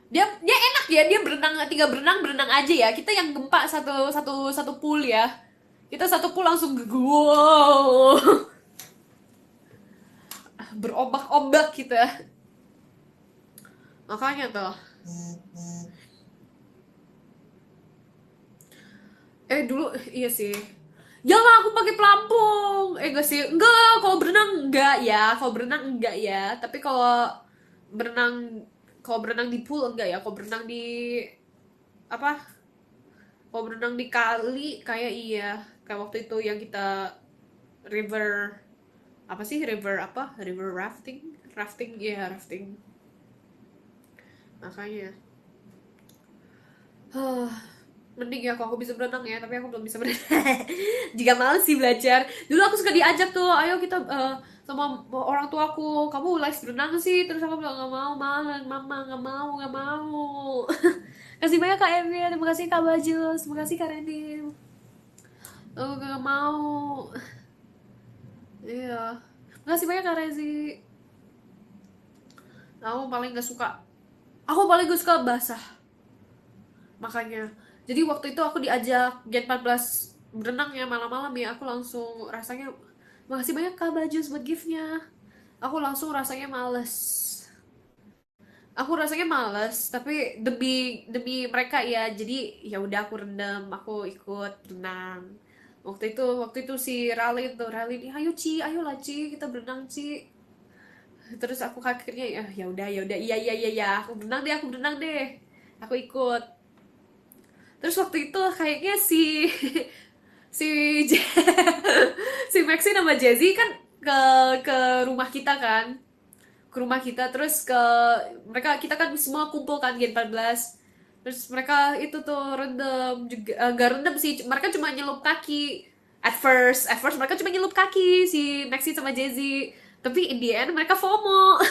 Dia enak ya, dia berenang, tinggal berenang aja ya. Kita yang gempa satu satu satu pool ya. Kita satu pool langsung wow. Berobak-obak kita. Makanya tuh. Dulu iya sih. Jangan aku pakai pelampung. Enggak sih. Enggak, kalau berenang enggak ya. Kalau berenang enggak ya. Tapi berenang kalau berenang di pool enggak ya. Kalau berenang di apa? Kalau berenang di kali kayak iya. Kayak waktu itu yang kita river apa sih, river apa? River rafting. Rafting ya, rafting. Makanya. Mending ya kalau aku bisa berenang ya, tapi aku belum bisa berenang. Jika males sih belajar. Dulu aku suka diajak tuh, ayo kita sama orang tua aku, kamu les berenang sih. Terus aku bilang nggak mau, mama nggak mau. Kasih banyak Kak Evi, terima kasih Kak Bajus, terima kasih Kak Randy. Oh, nggak mau. Iya. Makasih banyak Kak Rezi. Aku paling gak suka. Aku paling gak suka basah. Makanya. Jadi waktu itu aku diajak Gen 14 berenang ya malam-malam ya, aku langsung rasanya, makasih banyak Kak Bajus buat giftnya. Aku langsung rasanya males. Aku rasanya males, tapi demi demi mereka ya, jadi ya udah aku rendam, aku ikut berenang. Waktu itu si Rally ini, ayo Ci, ayo lah Ci, kita berenang Ci. Terus aku akhirnya ya udah, iya iya iya ya, aku berenang deh, aku ikut. Terus waktu itu kayaknya si si si Maxi sama Jazzy kan ke ke rumah kita kan, terus mereka, kita kan semua kumpul kan Gen 14, terus mereka itu tuh rendam juga, gak rendam sih, mereka cuma nyelup kaki. At first mereka cuma nyelup kaki, si Maxi sama Jazzy, tapi in the end mereka FOMO.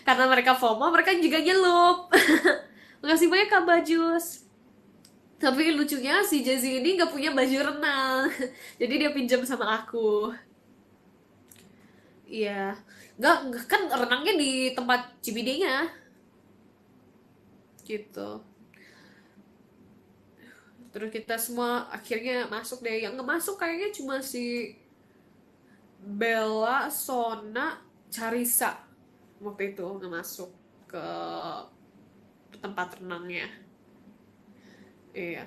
Karena mereka FOMO, mereka juga nyelup. Makasih banyak Kak Bajus. Tapi lucunya si Jazzy ini gak punya baju renang. Jadi dia pinjam sama aku. Iya. Kan renangnya di tempat CBD-nya. Gitu. Terus kita semua akhirnya masuk deh. Yang nggak masuk kayaknya cuma si Bella, Sona, Charissa. Waktu itu nggak masuk ke tempat renangnya. Iya.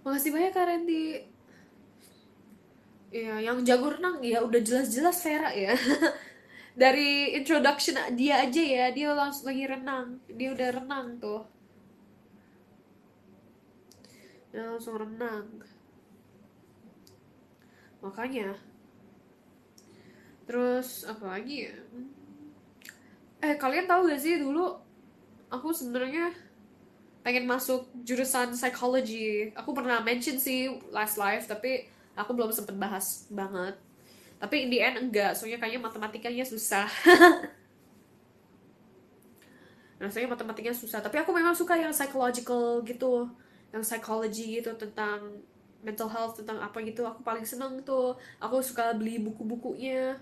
Makasih banyak Kak Randy. Iya, yang jago renang ya udah jelas-jelas Vera ya. Dari introduction dia aja ya, dia langsung lagi renang. Dia udah renang tuh. Dia langsung renang. Makanya. Terus apa lagi ya? Kalian tahu gak sih dulu aku sebenarnya pengen masuk jurusan psychology. Aku pernah mention sih last life, tapi aku belum sempet bahas banget. Tapi in the end enggak, soalnya kayaknya matematikanya susah. Rasanya matematikanya susah. Tapi aku memang suka yang psychological gitu, yang psychology gitu, tentang mental health, tentang apa gitu. Aku paling seneng tuh. Aku suka beli buku-bukunya.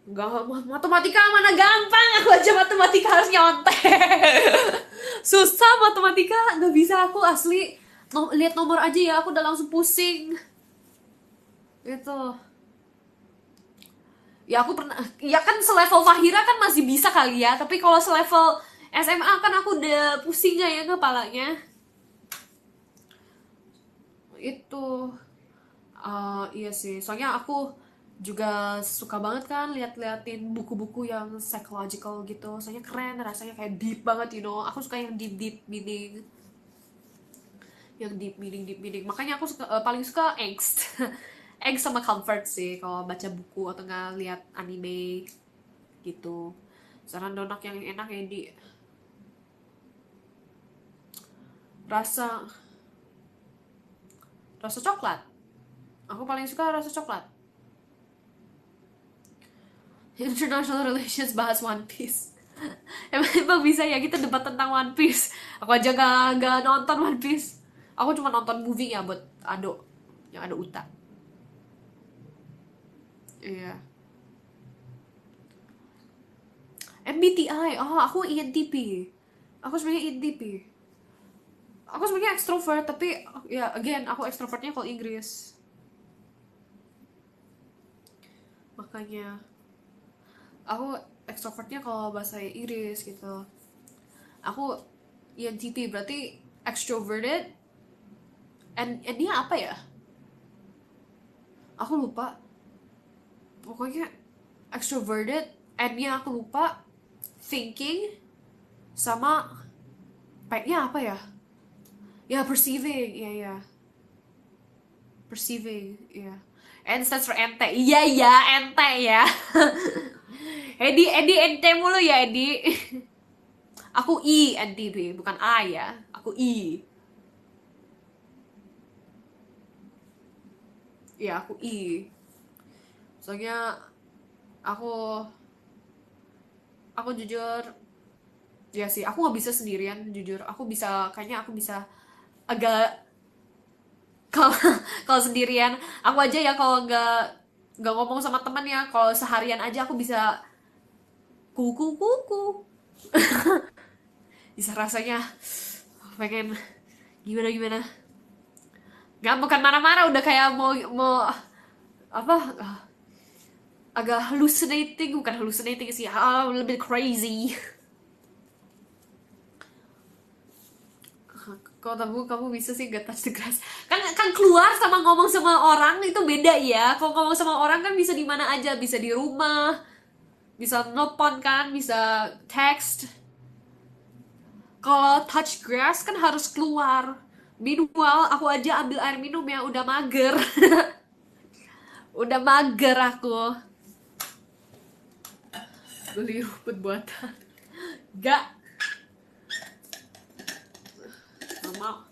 Enggak, matematika mana gampang, aku aja matematika harus nyontek. Susah matematika, nggak bisa aku asli. Lihat nomor aja ya, aku udah langsung pusing. Gitu. Ya aku pernah, ya kan selevel Fahira kan masih bisa kali ya, tapi kalau selevel SMA kan aku udah pusing ya kepalanya. Itu. Iya sih, soalnya aku juga suka banget kan lihat-liatin buku-buku yang psychological gitu, soalnya keren, rasanya kayak deep banget, aku suka yang deep deep meaning, makanya aku paling suka angst. Angst sama comfort sih kalau baca buku atau nggak lihat anime gitu. Saran donat yang enak ya di rasa rasa coklat. Aku paling suka rasa coklat. International Relations bahas One Piece. Emang bisa ya kita debat tentang One Piece? Aku aja gak nonton One Piece. Aku cuma nonton movie ya buat Ado, yang ada Uta. Iya. MBTI, oh aku INTP. Aku sebenarnya INTP. Aku sebenarnya extrovert, tapi ya again aku extrovertnya kalau Inggris. Makanya aku extrovertnya kalau bahasa Inggris gitu. Aku INTP berarti extroverted, and dia apa ya? Aku lupa. Pokoknya extroverted, and-nya aku lupa. Thinking sama P-nya apa ya? Ya perceiving, ya ya. Perceiving, ya. N stands for ente. Iya ya, ente ya. Edi ente mulu ya Edi. Aku I NTB, bukan A ya. Aku I. Ya, aku I. Soalnya aku aku jujur, ya sih, aku nggak bisa sendirian jujur. Kayaknya aku bisa agak, kalau kalau sendirian, aku aja ya kalau nggak ngomong sama teman ya, kalau seharian aja aku bisa kuku kuku. Bisa rasanya pengen Gimana? Nggak, bukan marah-marah, udah kayak mau apa, agak hallucinating, bukan hallucinating sih, lebih crazy. Kalau kamu bisa sih gak touch the grass. Kan keluar sama ngomong sama orang itu beda ya. Kalau ngomong sama orang kan bisa di mana aja, bisa di rumah, bisa nelpon kan, bisa text. Kalau touch grass kan harus keluar. Meanwhile, aku aja ambil air minum ya udah mager. Udah mager aku. Beli rumput buatan. Gak, gak mau.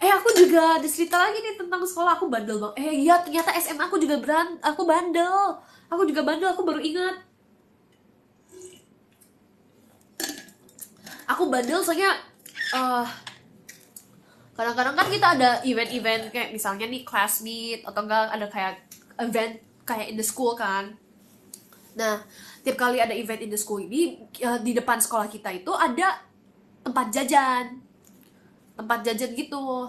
Aku juga ada cerita lagi nih tentang sekolah. Aku bandel bang. Iya, ternyata SMA aku juga aku bandel. Aku juga bandel, aku baru ingat. Aku bandel soalnya eh kadang-kadang kan kita ada event-event kayak misalnya nih class meet atau enggak ada kayak event kayak in the school kan. Nah, tiap kali ada event in the school ini di depan sekolah kita itu ada tempat jajan. Tempat jajan gitu.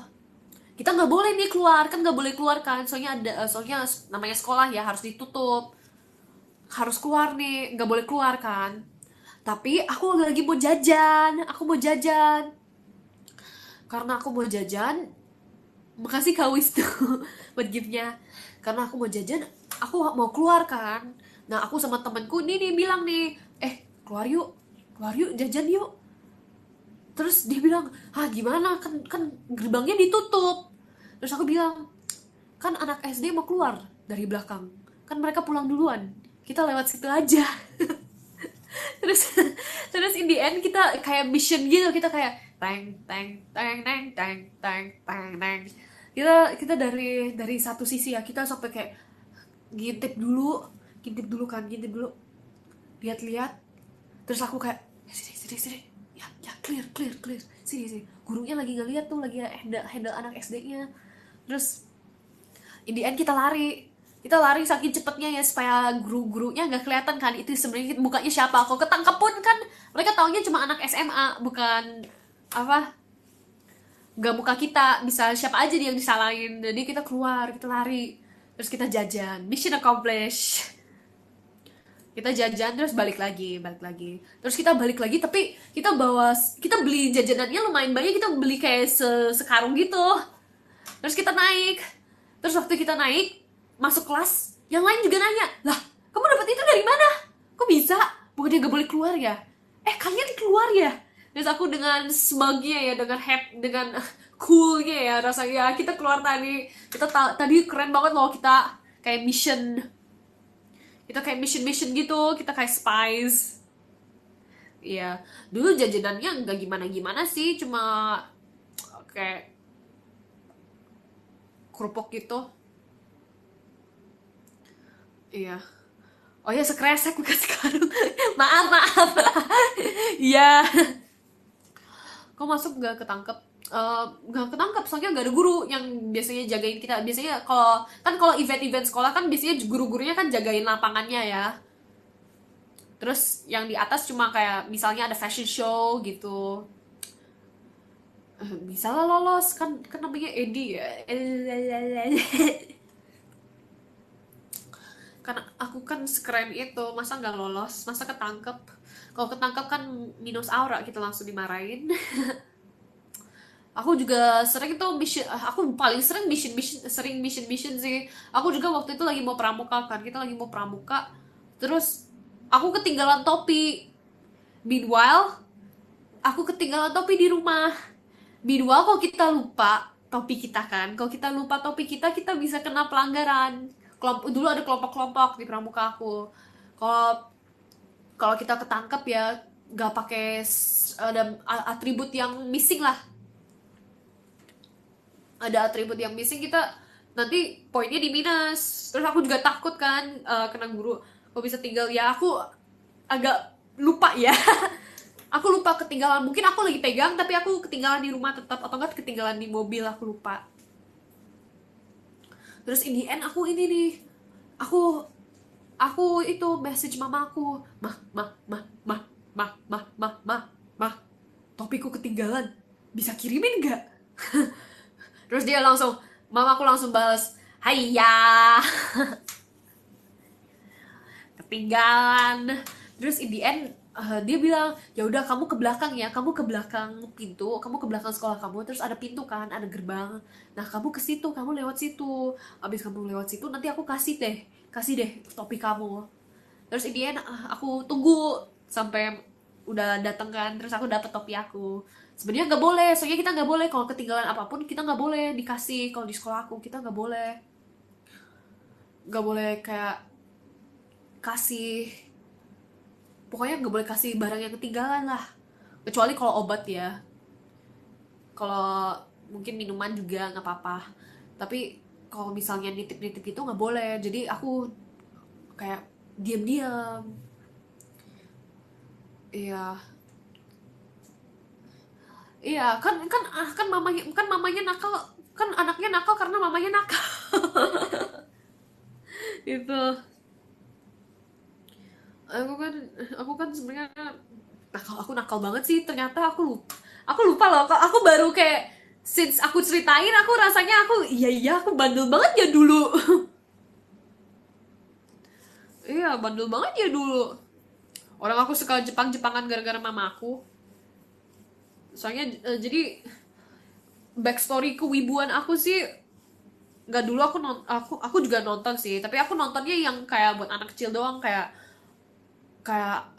Kita nggak boleh nih keluar, kan nggak boleh keluar kan. Soalnya namanya sekolah ya harus ditutup. Harus keluar nih, nggak boleh keluar kan. Tapi aku lagi mau jajan, aku mau jajan. Karena aku mau jajan, makasih Kak Wisnu buat giftnya. Karena aku mau jajan, aku mau keluar kan. Nah aku sama temenku nih bilang nih, keluar yuk jajan yuk. Terus dia bilang, gimana, kan gerbangnya ditutup. Terus aku bilang, kan anak SD mau keluar dari belakang, kan mereka pulang duluan, kita lewat situ aja. terus terus in the end kita kayak mission gitu, kita kayak teng teng teng teng teng teng teng teng. Kita dari satu sisi ya, kita sampai kayak ngintip dulu kan, lihat-lihat. Terus aku kayak sini ya clear sini gurunya lagi ngeliat tuh, lagi handle anak SD-nya. Terus in the end kita lari saking cepetnya ya supaya guru-gurunya nggak kelihatan kan itu sebenarnya mukanya siapa. Kalau ketangkep pun kan mereka taunya cuma anak SMA, bukan apa, nggak muka kita, bisa siapa aja dia yang disalahin. Jadi kita keluar, kita lari, terus kita jajan, mission accomplished. Kita jajan terus balik lagi, terus kita balik lagi, tapi kita beli jajanannya lumayan banyak, kita beli kayak sekarung gitu. Terus kita naik, terus waktu kita naik masuk kelas, yang lain juga nanya, lah kamu dapat itu dari mana, kok bisa, bukannya gak boleh keluar ya, kalian keluar ya. Terus aku dengan smugnya ya, dengan coolnya ya, rasanya kita keluar tadi, tadi keren banget loh, kita kayak mission gitu, kita kayak spies. Iya, dulu jajanannya nggak gimana sih, cuma kayak kerupuk gitu. Iya. Oh ya, sekresek bukan sekarang. maaf. Iya. Kok masuk nggak ketangkep? Nggak ketangkep soalnya nggak ada guru yang biasanya jagain kita. Biasanya kalau event-event sekolah kan biasanya guru-gurunya kan jagain lapangannya ya. Terus yang di atas cuma kayak misalnya ada fashion show gitu. Bisa lah lolos, kan namanya Edi ya. Karena aku kan sekeren itu, masa nggak lolos, masa ketangkep. Kalau ketangkep kan minus aura, kita langsung dimarahin. Aku juga sering tuh aku paling sering mission sih. Aku juga waktu itu lagi mau pramuka kan, kita lagi mau pramuka, terus aku ketinggalan topi. Meanwhile aku ketinggalan topi di rumah. Meanwhile kalau kita lupa topi kita kan, kita bisa kena pelanggaran. Dulu ada kelompok-kelompok di pramuka aku. Kalau kita ketangkep ya nggak pakai ada atribut yang missing lah. Ada atribut yang missing, kita nanti poinnya di minus. Terus aku juga takut kan kena guru. Kok bisa tinggal ya, aku agak lupa ya. Aku lupa ketinggalan. Mungkin aku lagi pegang tapi aku ketinggalan di rumah tetap, atau enggak ketinggalan di mobil, aku lupa. Terus in the end aku ini nih, aku itu message mamaku, mah, topiku ketinggalan, bisa kirimin nggak? Terus mamaku langsung balas, "Hayya." Ketinggalan. Terus in the end dia bilang, "Ya udah kamu ke belakang ya, kamu ke belakang pintu, kamu ke belakang sekolah kamu, terus ada pintu kan, ada gerbang. Nah, kamu ke situ, kamu lewat situ. Abis kamu lewat situ nanti aku kasih deh topi kamu." Terus in the end aku tunggu sampai udah dateng kan, terus aku dapet topi aku. Sebenarnya nggak boleh, soalnya kita nggak boleh kalau ketinggalan apapun, kita nggak boleh dikasih. Kalau di sekolah aku kita nggak boleh kayak kasih, pokoknya nggak boleh kasih barang yang ketinggalan lah, kecuali kalau obat ya. Kalau mungkin minuman juga nggak apa-apa, tapi kalau misalnya nitip-nitip itu nggak boleh. Jadi aku kayak diam-diam. Iya, iya, kan mamanya nakal, kan anaknya nakal karena mamanya nakal. Itu aku kan aku kan sebenarnya aku nakal banget sih. Ternyata aku lupa loh. Aku baru kayak, since aku ceritain, aku rasanya iya aku bandel banget ya dulu. Iya, bandel banget ya dulu. Orang aku suka Jepang-Jepangan gara-gara mama aku. Soalnya jadi backstory kewibuan aku sih, nggak, dulu aku juga nonton sih, tapi aku nontonnya yang kayak buat anak kecil doang, kayak kayak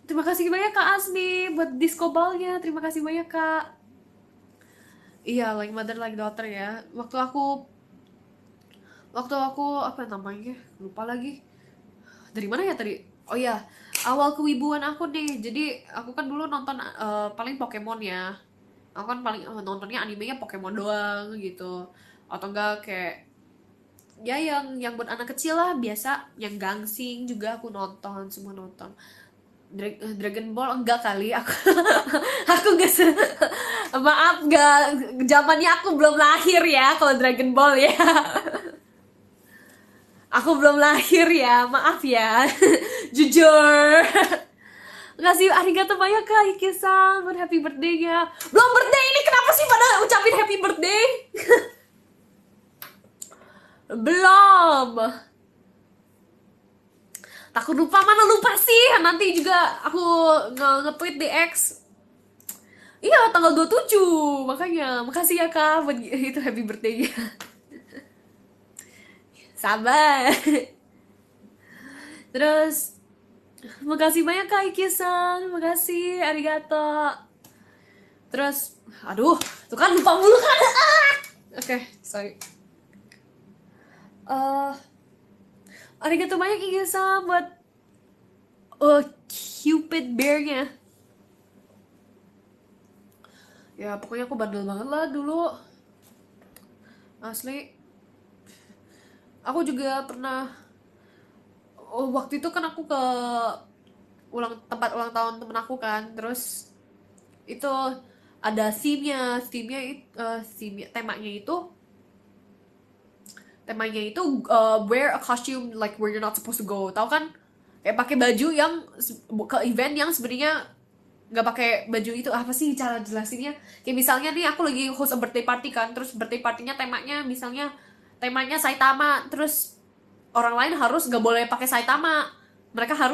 terima kasih banyak Kak Asmi buat disco ballnya, terima kasih banyak Kak. Iya, like mother like daughter ya. Waktu aku apa namanya, lupa lagi. Dari mana ya tadi? Oh iya, awal kewibuan aku nih. Jadi aku kan dulu nonton paling Pokemon ya. Aku kan paling nontonnya animenya Pokemon doang gitu. Atau enggak kayak ya yang buat anak kecil lah, biasa yang Gangsing juga aku nonton, semua nonton. Dragon Ball enggak kali aku. Aku nggak maaf, nggak, zamannya aku belum lahir ya kalau Dragon Ball ya. Aku belum lahir ya, maaf ya. Jujur. Ngasih arigato banyak Kak Iki-san buat happy birthday-nya. Belum birthday ini, kenapa sih pada ucapin happy birthday? Belum. Takut lupa, mana lupa sih. Nanti juga aku nge-tweet di X. Iya, tanggal 27. Makanya, makasih ya Kak buat itu happy birthday-nya. Sabar. Terus, makasih banyak Kak Iki-san. Makasih, arigato. Terus, aduh, tuh kan lupa mulu kan. Oke, sorry. Arigato banyak Iki-san buat Cupid bear-nya. Ya, pokoknya aku bandel banget lah dulu. Asli. Aku juga pernah, waktu itu kan aku ke tempat ulang tahun temen aku kan. Terus itu ada temanya itu wear a costume like where you're not supposed to go. Tahu kan? Kayak pakai baju yang ke event yang sebenarnya nggak pakai baju itu. Apa sih cara jelasinnya? Kayak misalnya nih aku lagi host a birthday party kan, terus birthday partinya temanya Saitama, terus orang lain harus nggak boleh pakai Saitama. Mereka eh,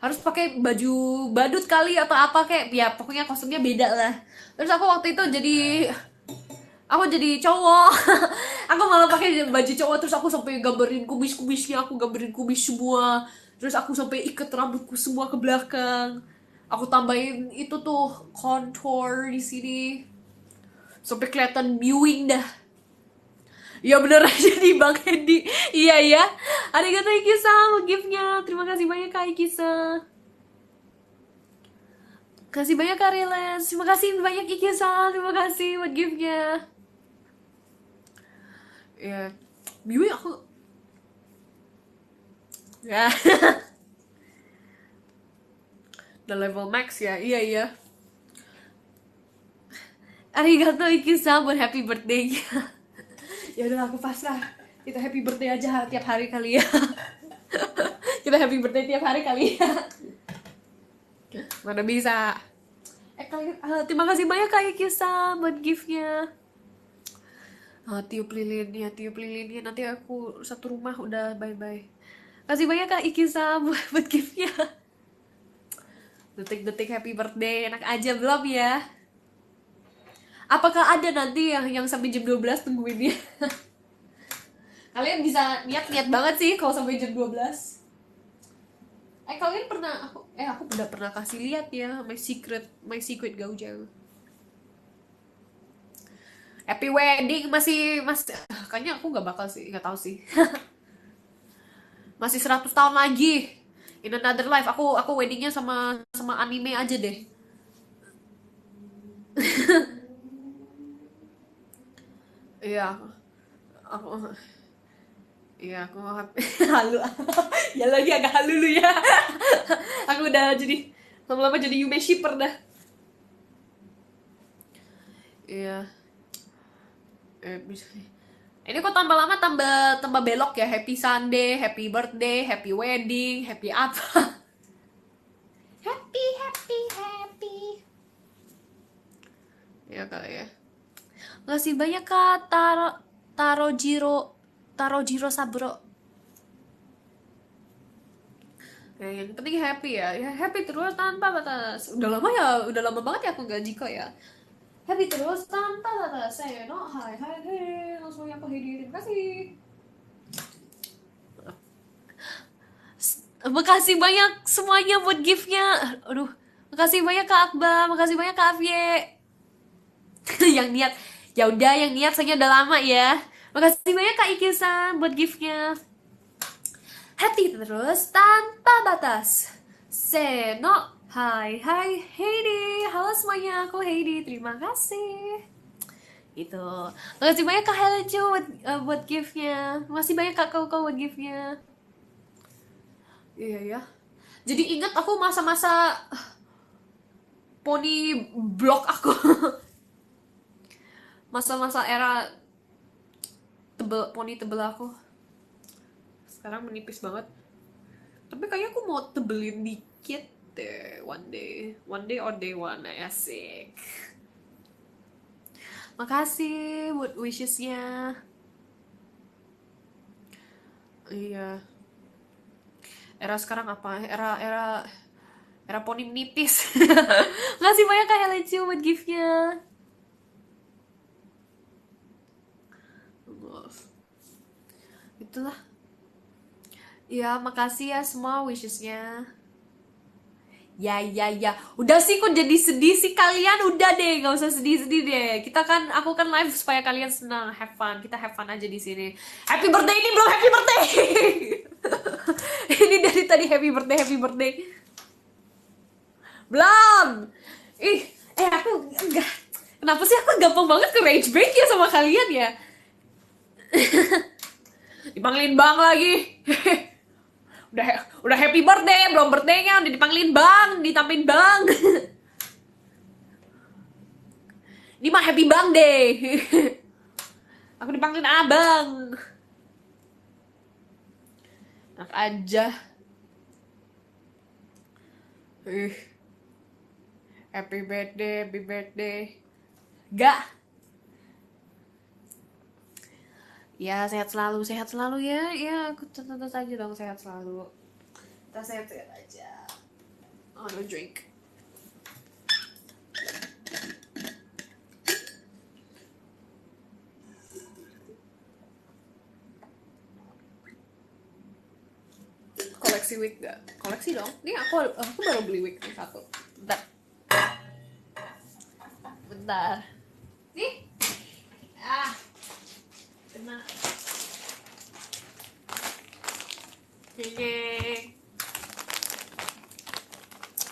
harus pakai baju badut kali atau apa, kayak ya pokoknya kostumnya beda lah. Terus aku jadi cowok. Aku malah pakai baju cowok, terus aku sampai gambarin kumis-kumisnya, aku gambarin kumis semua. Terus aku sampai ikat rambutku semua ke belakang. Aku tambahin itu tuh contour di sini sampai kelihatan mewing dah. Ya bener aja di Bang Hendy. Iya ya. Arigato Iki-san gift-nya. Terima kasih banyak Kak Iki-san. Kasih banyak Kak Rilens. Terima kasih banyak Iki-san. Terima kasih buat gift-nya. Ya, mewing aku. Ya. The level max ya. Iya. Arigato Iki-san buat happy birthday-nya. Ya udah, aku pasrah. Kita happy birthday aja tiap hari kali ya. Kita happy birthday tiap hari kali ya. Mana bisa. Kalian, terima kasih banyak Kak Ikisa buat giftnya. Tiup lilinnya, tiup lilinnya. Nanti aku satu rumah udah bye-bye. Kasih banyak Kak Ikisa buat giftnya. Detik-detik happy birthday, enak aja belum ya? Apakah ada nanti yang sampai jam 12 tungguin dia? Kalian bisa niat-niat banget sih kalau sampai jam 12. Kalian pernah aku udah pernah kasih lihat ya my secret Gaujang. Happy wedding masih kayaknya aku nggak bakal sih, nggak tahu sih. Masih 100 tahun lagi. In another life aku weddingnya sama anime aja deh. Iya, aku iya aku halu. Ya lagi agak halu lu ya. Aku udah jadi lama-lama jadi Yume shipper dah. Iya. Bisa. Ini kok tambah lama tambah belok ya. Happy Sunday, happy birthday, happy wedding, happy apa? Happy. Ya kali ya. Makasih banyak Kak Taro Jiro Sabro. Yang penting happy ya. Ya happy terus tanpa batas. Udah lama banget ya aku nggak jiko ya. Happy terus tanpa batas. Saya no, hai langsung aku hadirin. Terima kasih. Makasih banyak semuanya buat giftnya. Aduh, makasih banyak Kak Akbar, makasih banyak Kak Afye. Yang niat, ya udah yang niat saya udah lama ya. Makasih banyak Kak Iki-san buat giftnya. Happy terus tanpa batas. Seno, hai Heidi, halo semuanya, aku Heidi, terima kasih. Itu, makasih banyak Kak Helejo buat giftnya. Makasih banyak Kak Koko buat giftnya. Iya ya. Jadi ingat aku masa-masa poni blog aku. Masa-masa era poni tebel aku. Sekarang menipis banget. Tapi kayaknya aku mau tebelin dikit deh one day or day one, asik. Makasih buat wishesnya. Iya. Era sekarang apa? Era poni menipis. Makasih banyak Kak Helecio buat giftnya. Itulah. Ya, makasih ya semua wishesnya. Ya. Udah sih kok jadi sedih sih kalian. Udah deh, gak usah sedih-sedih deh. Aku kan live supaya kalian senang, have fun. Kita have fun aja di sini. Happy birthday ini belum happy birthday. Ini dari tadi happy birthday. Belum. Aku enggak. Kenapa sih aku gampang banget ke rage break ya sama kalian ya? Dipanggilin bang lagi. udah happy birthday, belum birthday-nya udah dipanggilin bang, ditambahin bang. Ini mah happy bang deh. Aku dipanggilin abang. Enak aja. Happy birthday. Gak. Ya, sehat selalu ya. Ya, aku tentu saja dong sehat selalu. Kita sehat-sehat aja. Oh, no drink. Koleksi wig gak? Koleksi dong. Nih aku baru beli wig nih satu. Bentar. Nih. Kena.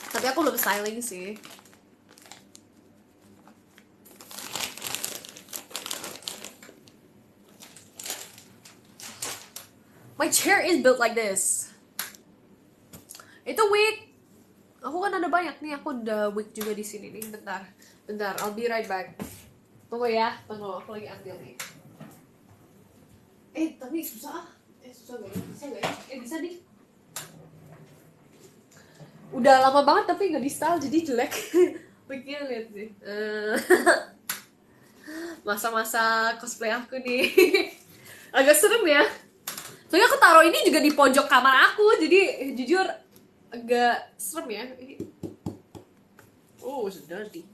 Tapi aku belum styling sih. My chair is built like this. Itu wig. Aku kan ada banyak nih. Aku udah wig juga di sini nih. Bentar. I'll be right back. Tunggu ya. Aku lagi ambil nih. Tapi susah. Susah gak ya? Bisa nih. Udah lama banget tapi nggak di style jadi jelek. Pikir lihat sih. Masa-masa cosplay aku nih. Agak serem ya. Soalnya aku taruh ini juga di pojok kamar aku, jadi jujur agak serem ya. Oh, sudah dirty.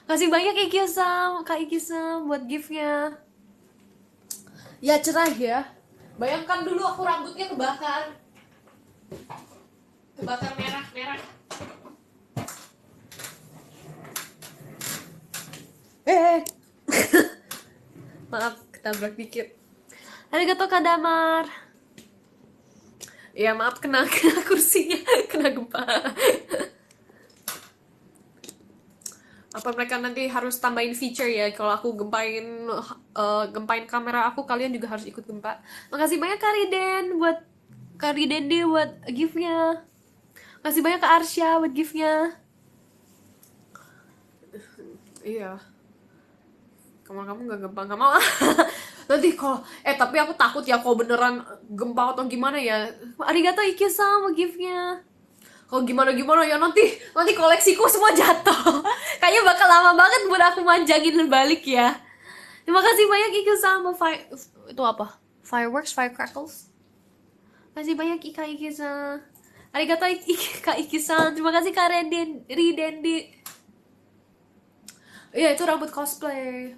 Kasih banyak Ikisam, Kak Ikisam buat gift-nya. Ya cerah ya. Bayangkan dulu aku rambutnya kebakar. Kebakar merah-merah. Maaf, ketabrak dikit. Arigato Kak Damar. Ya maaf kena kursinya, kena gempa. Apa mereka nanti harus tambahin feature ya kalau aku gempain kamera aku, kalian juga harus ikut gempa. Makasih banyak Kak Riden deh buat gift-nya. Makasih banyak Kak Arsya buat gift-nya. Iya. Kamar kamu gak gempa, gak mau. Nanti kalau tapi aku takut ya kalau beneran gempa atau gimana ya. Arigato Iki-san gift-nya. Kalau gimana ya nanti koleksiku semua jatuh. Kayaknya bakal lama banget buat aku manjangin balik ya. Terima kasih banyak Ika sama itu apa? Firecrackers. Terima kasih banyak Ika Iki-san. Arigato Kak Iki-san. Terima kasih Kak Ridendi. Iya, itu rambut cosplay.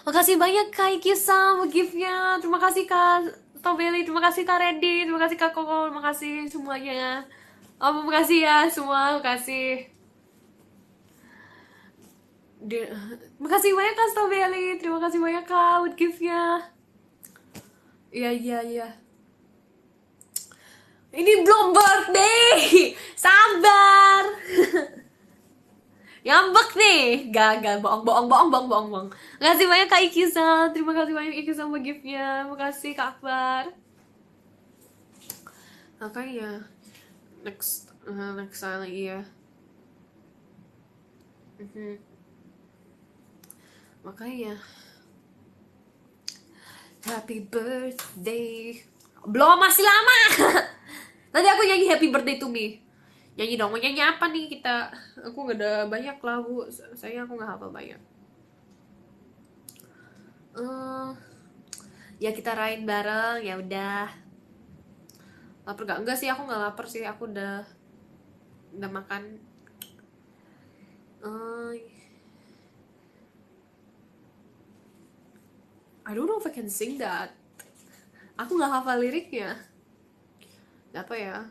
Makasih banyak Kak Iki-san gift-nya. Terima kasih Kak Tobeli, terima kasih Kak Randy, terima kasih Kak Koko, terima kasih semuanya. Terima kasih ya semua, makasih. Terima kasih banyak Kak Tobeli, terima kasih banyak Kak buat gift-nya. Iya. Ini belum birthday, sabar. Ngambek nih, gagal, bohong. Terima kasih banyak Kak Iki-san, terima kasih banyak Iki-san buat gift-nya, terima kasih Kak Akbar. Makanya next time lagi ya. Makanya happy birthday. Belum, masih lama. Nanti aku nyanyi happy birthday to me. Nyanyi dong, mau nyanyi apa nih kita? Aku gak ada banyak lagu, sayang aku gak hafal banyak. Ya kita rain bareng, ya udah. Lapar gak? Enggak sih, aku gak lapar sih, aku udah makan. I don't know if I can sing that. Aku gak hafal liriknya. Apa ya?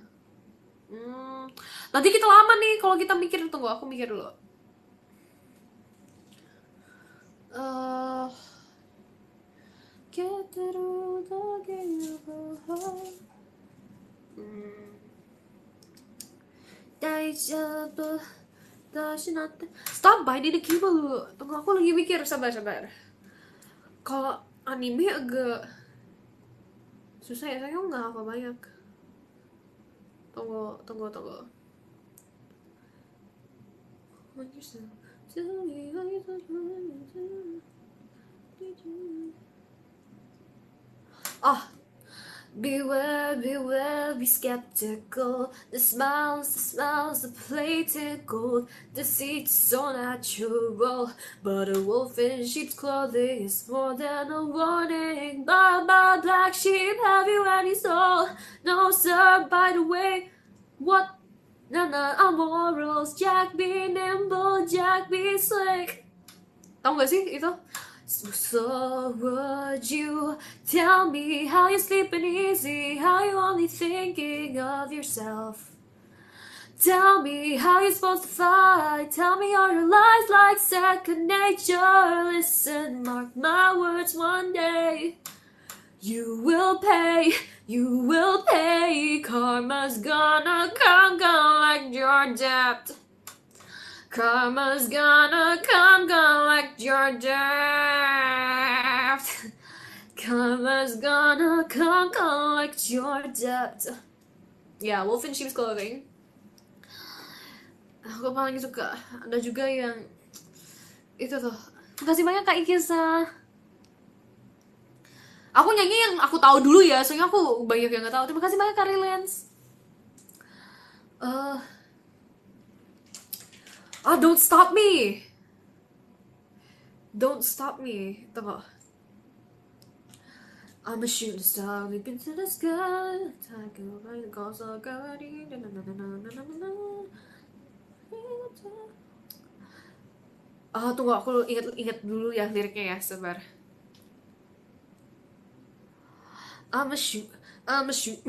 Nanti kita lama nih kalau kita mikir. Tunggu, aku mikir dulu. Stop by di dulu. Tunggu, aku lagi mikir, sabar. Kalau anime agak susah ya, saya nggak hafal banyak. Tunggu. Oh, beware, be skeptical. The smiles are plated gold. The seats so natural, but a wolf in sheep's clothing is more than a warning. Bye, black sheep, have you any soul? No, sir, by the way, what? None are morals. Jack be nimble, Jack be slick. Tahu gak sih itu? So would you tell me how you sleeping easy, how you only thinking of yourself? Tell me how you're supposed to fight, tell me all your lies like second nature. Listen, mark my words, one day you will pay, karma's gonna come like your debt. Karma's gonna come like your debt. Karma's gonna come like your debt. Ya, Wolf in Sheep's Clothing. Aku paling suka. Ada juga yang itu tuh. Makasih banyak Kak Ikisa. Aku nyanyi yang aku tahu dulu ya, soalnya aku banyak yang nggak tahu. Terima kasih banyak Kak Relance. Ah, don't stop me. Don't stop me. Tunggu. I'm a shooting star, leap into the sky. Take away the cause of gravity. Oh, tunggu, aku ingat dulu ya liriknya ya, sabar. I'm a shoot, I'm a shoot,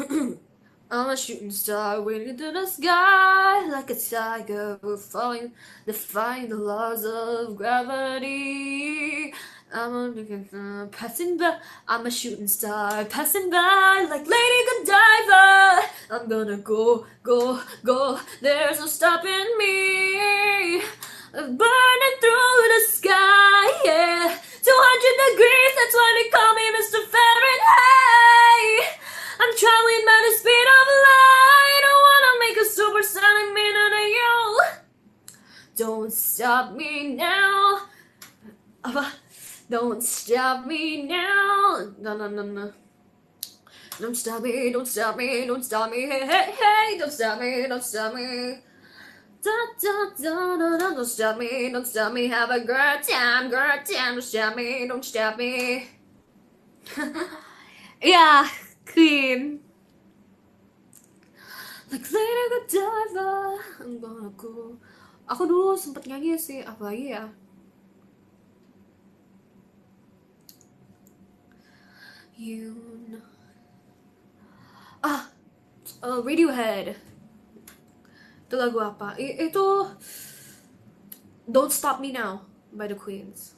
I'm a shooting star, waiting into the sky like a tiger, falling, defying the laws of gravity. Passing by, I'm a shooting star, passing by like Lady Godiva. I'm gonna go, go, go. There's no stopping me. Burning through the sky, yeah. 200 degrees, that's why they call me Mr. Fahrenheit. I'm traveling by the speed of light. I wanna make a supersonic man out of you. Don't stop me now. Don't stop me now. No. Don't stop me, don't stop me, don't stop me. Hey, hey, hey, don't stop me, don't stop me. Don't stop me, don't stop me. Have a good time, don't stop me, don't stop me. Yeah, Queen. Like Lady Godiva, I'm gonna go. Aku dulu sempet nyanyi sih, apa lagi ya? You know. Radiohead. Itu lagu apa? Itu Don't Stop Me Now by the Queens.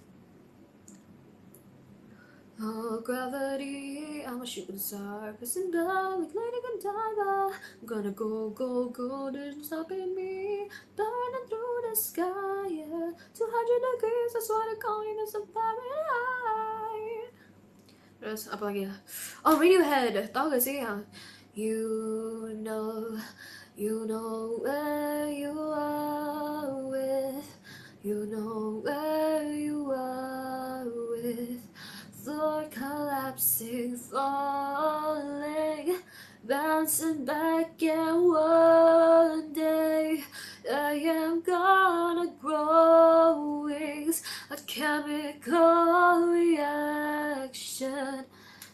Oh, gravity, I'm a shooting star, passing by like Lady Godiva. I'm gonna go, go, go, there's no stopping me. Burning through the sky, yeah. 200 degrees, that's why they call me Mr. Fahrenheit. Terus apa lagi ya? Oh, Radiohead, tau gak sih yang You know where you are with. You know where you are with. Floor collapsing, falling, bouncing back, and one day I am gonna grow wings. A chemical reaction,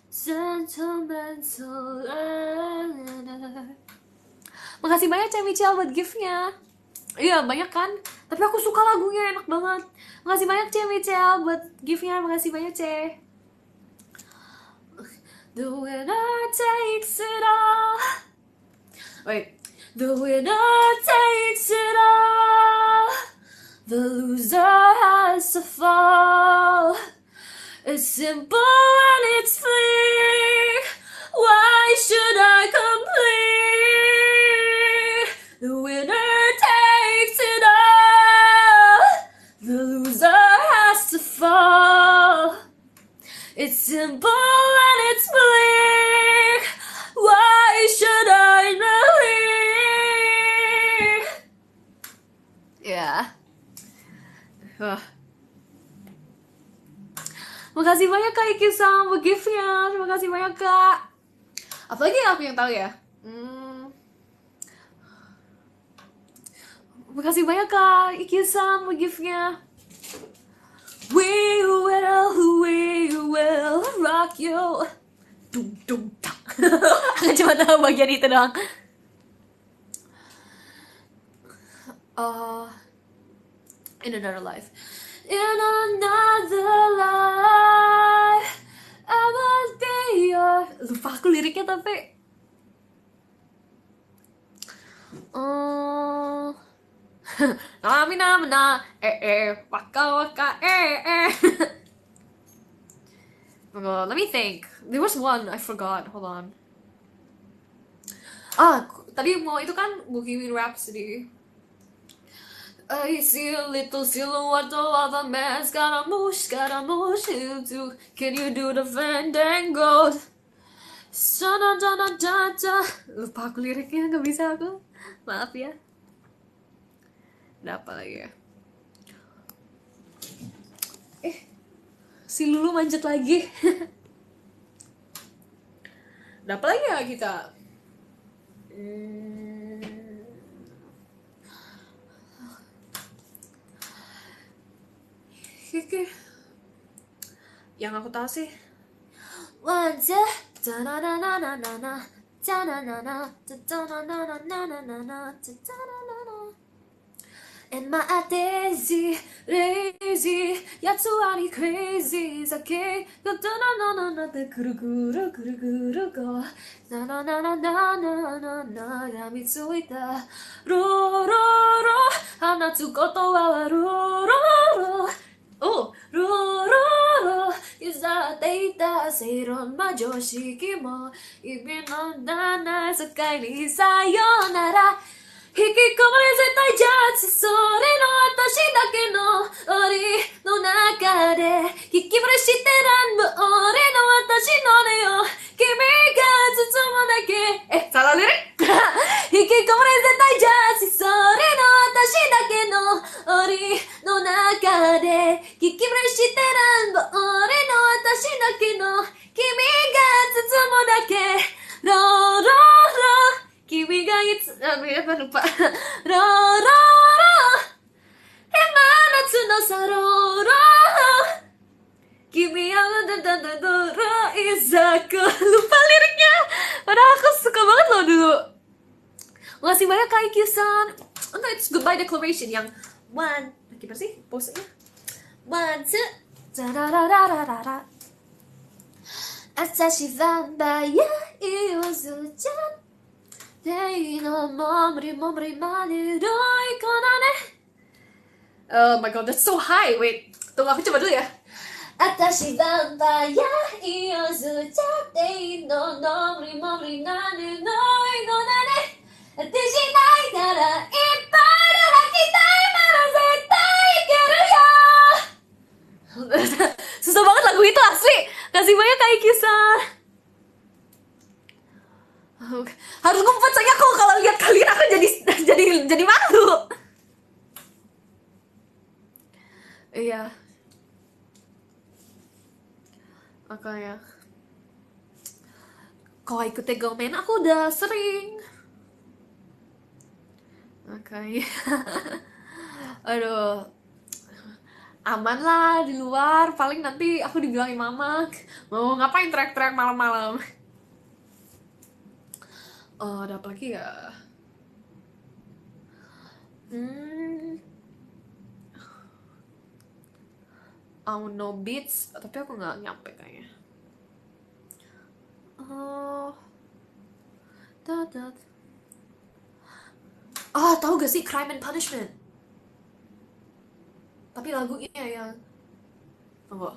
sentimental letter. Makasih banyak Cek Michelle buat gift-nya. Iya banyak kan, tapi aku suka lagunya, enak banget. Makasih banyak Cek Michelle buat gift-nya, makasih banyak Cek. The winner takes it all. Wait. The winner takes it all. The loser has to fall. It's simple and it's clear. Why should I complete? The winner takes it all. The loser has to fall. It's simple and it's bleak. Why should I believe? Yeah. Makasih banyak Kak Iki sama gift-nya. Terima kasih banyak Kak. Apalagi aku yang tahu ya. Makasih banyak Kak Iki sama gift-nya. We will rock you. Dung dung tak. Aku cuma tahu bagian itu doang. In another life. In another life, I must be your. Lupa aku liriknya tapi. Namina, waka, let me think. There was one, I forgot, hold on. Tadi mau itu kan Bohemian Rhapsody. I see a little silhouette of a man, Scaramouche, can you do the fandango? Lupa aku liriknya, gak bisa aku. Maaf ya. Ada apa lagi ya? Si Lulu manjat lagi. Ada apa lagi ya kita? Kiki. Yang aku tahu sih. Wajah ta-na-na-na-na-na-na, ta-na-na-na, ta-na-na-na-na-na-na, ta-na-na-na. And my daisy, lazy, やつはに crazy 酒がなってくるくるくるくるがなななななななながみついたローローロ放つことはローローロおローローロいざっていた正論魔常識も意味のない世界にさよなら引き込まれ絶対じゃちそれの私だけの檻の中で引き惚れしてらんの俺の私の音よ君が包むだけSalah lirik? 引き込まれ絶対じゃちそれの私だけの檻の中で引き惚れしてらんの俺の私だけの君が包むだけローローロー君がいつApa lupa. ローローロー真夏のさローロー君yang Izaku lupa liriknya padahal aku suka banget loh dulu. Makasih banyak Kak Iki-san. Enggak, it's goodbye declaration yang one gimana sih posenya one two tararararara Asashi vampire it was a jam Day no momri mani roi konane. Oh my god, that's so high. Wait, tunggu aku coba dulu ya. Atashi vampire iozucha Day no momri nani roi konane. Atashi nai nara ippai harakitai nara zettai ikeru yo. Susah banget lagu itu asli. Kasih banyak Kak Iki-san. Harus ngumpet soalnya aku kalau lihat kalian aku jadi malu. Iya. Makanya kalau ikut Tegomen aku udah sering. Makanya aduh, aman lah di luar. Paling nanti aku dibilangin mama mau ngapain teriak-teriak malam-malam. Oh, ada apa lagi ya? No Beats, tapi aku nggak nyampe kayaknya. Oh, tahu gak sih Crime and Punishment? Tapi lagunya yang tunggu,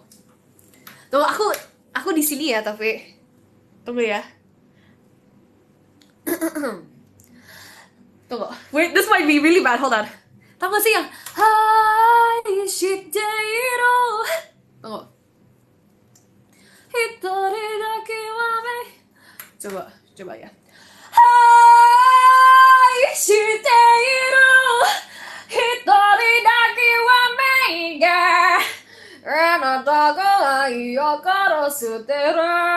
aku di sini ya, tapi tunggu ya. Tunggu, wait, this might be really bad, hold on. Tahu gak sih yang Hai shiteiro. Tunggu, hitori dake wa me. Coba ya. Hai shiteiro hitori dake wa me ga anata ga ai o karo suteru.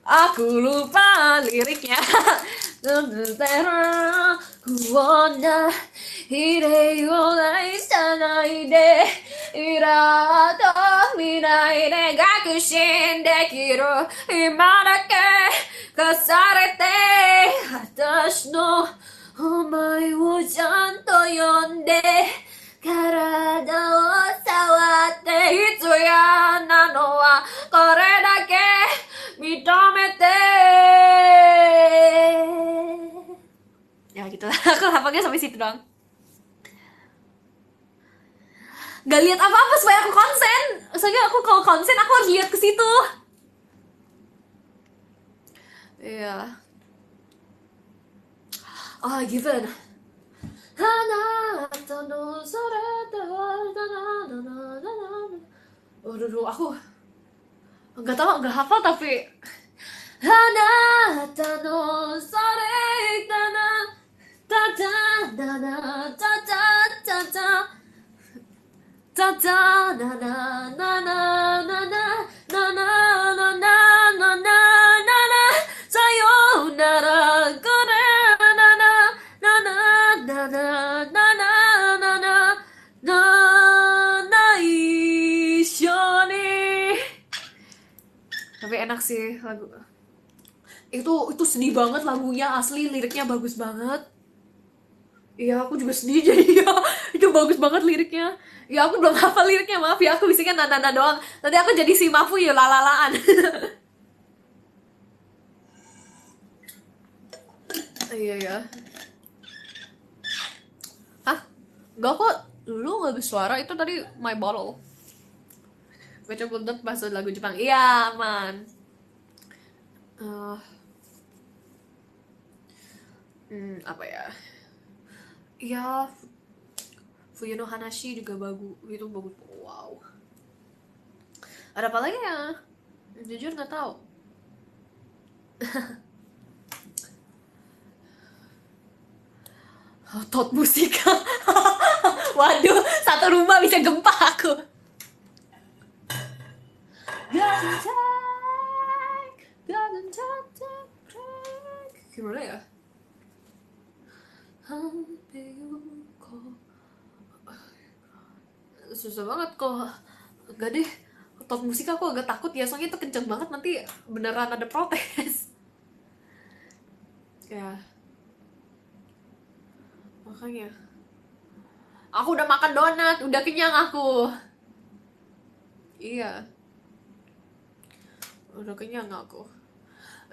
Aku lupa liriknya. Wanna hire yo nai sanai de ira to minai de gakushin dekiru ima dake kasarete watashi no omae wo chanto yonde karada o sawatte hitsuya nano wa kore dake mitomete. Ya gitu lah, aku hafalnya sampai situ doang. Gak lihat apa-apa supaya aku konsen. Soalnya aku kalau konsen aku harus lihat ke situ. Iya. Ah, given. Waduh, aku nggak tahu, nggak hafal tapi Hanata no sore tana ta ta na na ta ta ta ta ta ta na na na na na na na na na na na na na sayo enak sih lagu. Itu sedih banget lagunya, asli liriknya bagus banget. Iya, aku juga sedih jadi ya. Itu bagus banget liriknya. Ya aku belum hafal liriknya, maaf ya. Aku bisiknya nada-nada doang. Nanti aku jadi si Mafu ya lalalaan. Iya ya. Hah? Enggak kok. Lu nggak bersuara itu tadi my bottle. Gue coba untuk bahasa lagu Jepang. Iya, aman. Eh, apa ya? Iya, Fuyu no Hanashi juga bagus. Itu bagus. Wow. Ada apa lagi ya? Jujur nggak tahu. Oh, Tot Musika. Waduh, satu rumah bisa gempa aku. Gimana ya? Susah banget kok. Gak deh. Top musik aku agak takut ya, soalnya itu kenceng banget nanti beneran ada protes. Ya, makanya. Aku udah makan donat, udah kenyang aku. Iya, udah kenyang aku.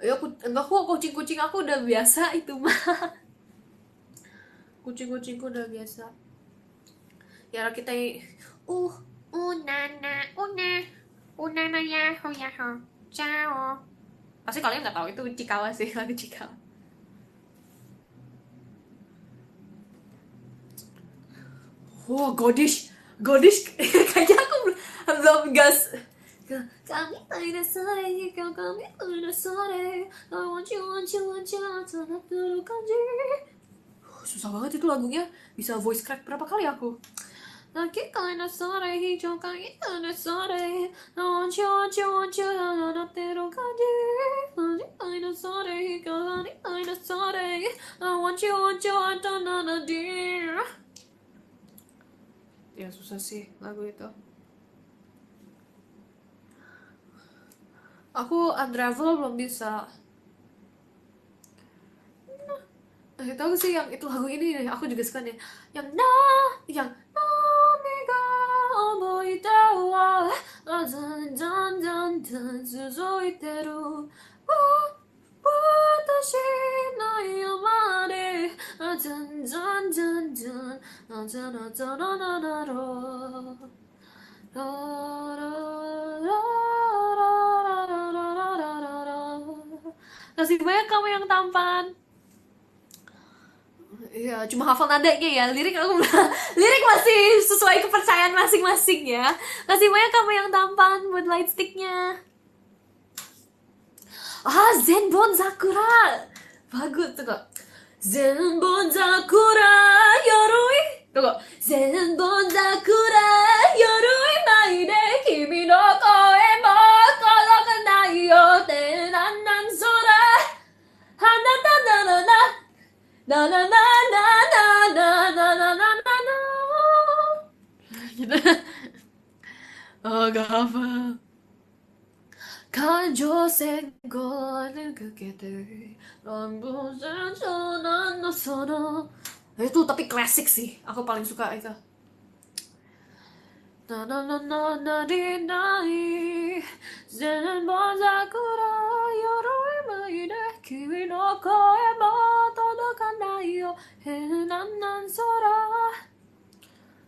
Ya aku enggak kok, kucing-kucing aku udah biasa itu mah. Kucing-kucingku udah biasa. Ya kita uh nana nana ya ho ya ho ciao. Pasti kalian nggak tahu itu Cikawa sih, lagu Cikawa. Wah, godish, godish. Kayaknya aku belum gas. Kami tidak saling, kami tidak saling. I want you, want you, want you, tanah dulu kanji. Susah banget itu lagunya. Bisa voice crack berapa kali aku. Lagi kalian sore, hijau kalian sore. I want you, want you, want you, tanah dulu kanji. Lagi kalian sore, hijau kalian sore. I want you, want you, tanah dear. Ya susah sih lagu itu. Aku Unravel belum bisa. Tahu sih yang itu lagu ini deh, aku juga suka nih. Yang Namiga omoide wa dan dan dan dan suzoiteru. Watashi no yamare dan dan dan dan dan dan dan Kasih banyak kamu yang tampan. Iya, cuma hafal nadanya ya. Lirik aku lirik masih sesuai kepercayaan masing-masing ya. Kasih banyak kamu yang tampan buat lightsticknya. Ah, Zenbon Sakura. Bagus tuh kok. Zenbon Sakura yoroi. Tuh kok. Zenbon Sakura yoroi mai de kimi no koe mo torokanai yo tenanan sora. Hanata na na na. Na na na na na na na na na na na. Gitu. Oh, gak hafal. Kanjo senko nukukete rambusan sonan no sono. Itu tapi klasik sih, aku paling suka itu. Na na na na na di nai zenbon sakura yoroi mai de kimi no koe mo todokanai yo henanan sora.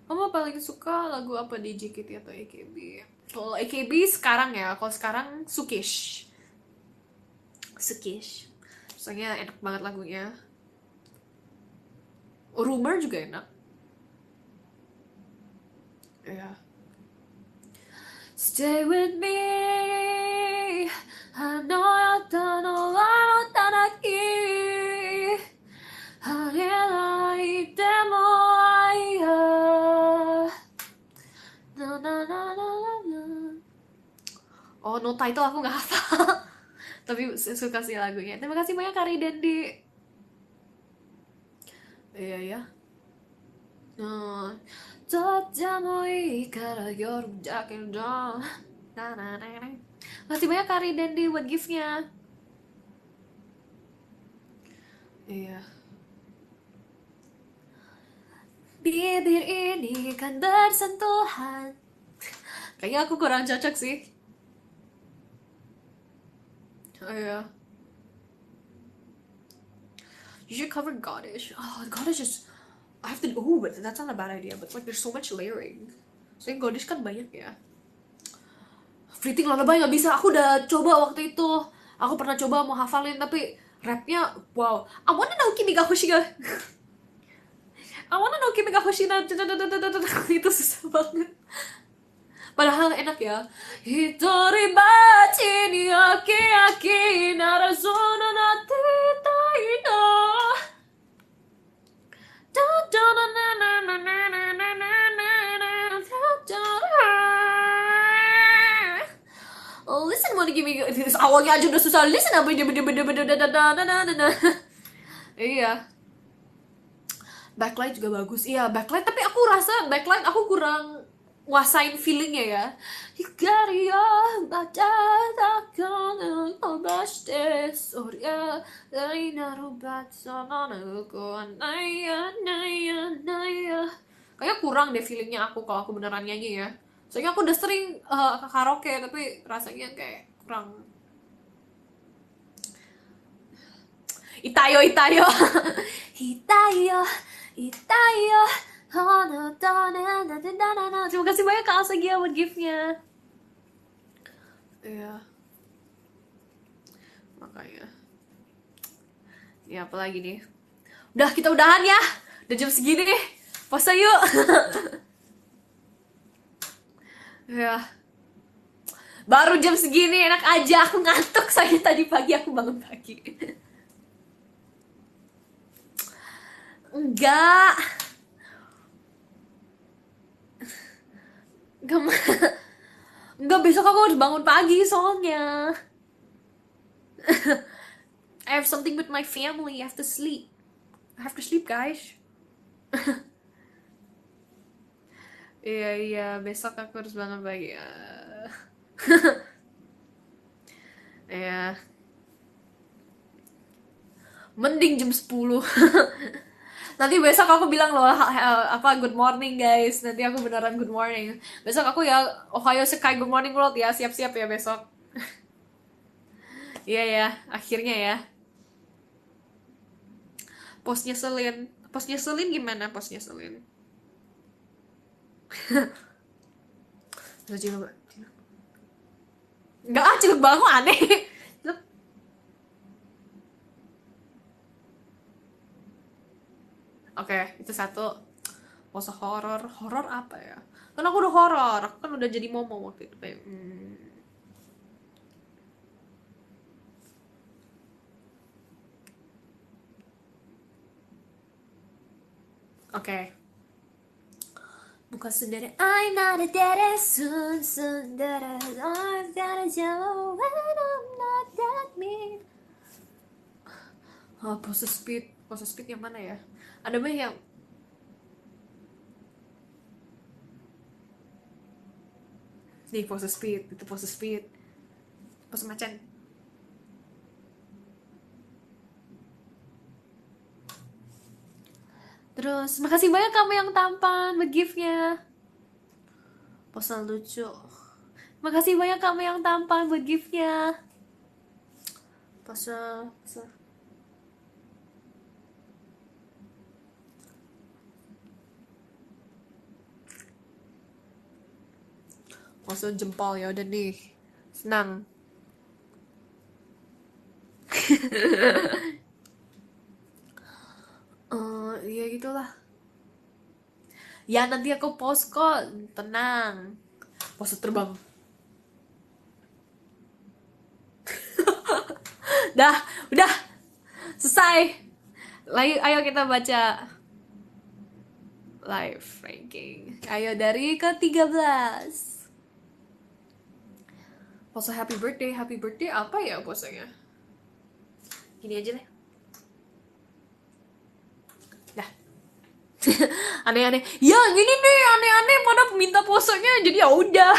Kamu paling suka lagu apa di JKT atau AKB? Kalau AKB sekarang ya, kalau sekarang Sukish. Sukish. Soalnya enak banget lagunya. Rumor juga enak. Ya. Stay with me. Hanayata no wa tanaki. Harerai demo aiya. Na na na na na. Oh, no title aku nggak hafal. Tapi suka sih lagunya. Terima kasih banyak Kari Dendi. Iya ya. Totemo ii kara yoru dake no. Na na na na. Makasih banyak Kari Dendi buat gift-nya. Iya. Bibir ini kan bersentuhan. Kayaknya aku kurang cocok sih. Oh iya. You should cover Goddess. Oh, Goddess is... I have to... Oh, but that's not a bad idea. But like, there's so much layering. Soalnya Goddess kan banyak ya. Fleeting Lullaby nggak bisa. Aku udah coba waktu itu. Aku pernah coba mau hafalin, tapi rapnya, wow. I wanna know Kimi ga Hoshi ga... I wanna know Kimi ga Hoshi na... Itu susah banget. Padahal enak ya. Hitori bachi ni aki-aki narazona nattitai no. Oh, listen mau give me awalnya aja udah susah. Listen apa dia Iya. Backlight juga bagus. Iya, backlight, tapi aku rasa backlight aku kurang nguasain feelingnya ya. Hikaria baca takkan obaste surya naru batsana ko naya naya naya. Kayak kurang deh feelingnya aku kalau aku beneran nyanyi ya. Soalnya aku udah sering ke karaoke, tapi rasanya kayak kurang. Itayo, Itayo. Hitayo, Hitayo. Terima kasih banyak Kak Asagia buat gift-nya. Iya. Makanya. Ya, apa lagi nih? Udah, kita udahan ya. Udah jam segini nih. Puasa yuk. Ya. Baru jam segini enak aja. Aku ngantuk soalnya tadi pagi aku bangun pagi. Enggak. Enggak, besok aku harus bangun pagi soalnya. I have something with my family. I have to sleep. I have to sleep, guys. Iya, besok aku harus bangun pagi. Iya. Mending jam 10. Nanti besok aku bilang loh apa good morning guys. Nanti aku beneran good morning. Besok aku ya Ohio Sekai good morning world ya. Siap-siap ya besok. Iya ya, akhirnya ya. Posnya Selin gimana posnya Selin? Enggak ah, cilok banget aneh. Oke, itu satu. Pose horor apa ya? Kan aku udah horor, aku kan udah jadi momo waktu itu kayak. Oke. Bukan sundere, I'm not a dere, sundere, I'm gonna jello when I'm not that mean. Pose speed yang mana ya? Ada banyak yang nih pose speed, itu pose speed, pose macan. Terus makasih banyak kamu yang tampan gift-nya. Pose lucu. Makasih banyak kamu yang tampan buat gift-nya. Pose pose jempol ya udah nih. Senang. Ya gitulah. Ya nanti aku post kok, tenang. Pose terbang. Udah. Selesai. Ayo kita baca live ranking. Ayo dari ke-13. Pose happy birthday apa ya posenya? Gini aja deh. Dah. Aneh-aneh. Ya gini nih aneh-aneh pada minta posenya jadi ya udah.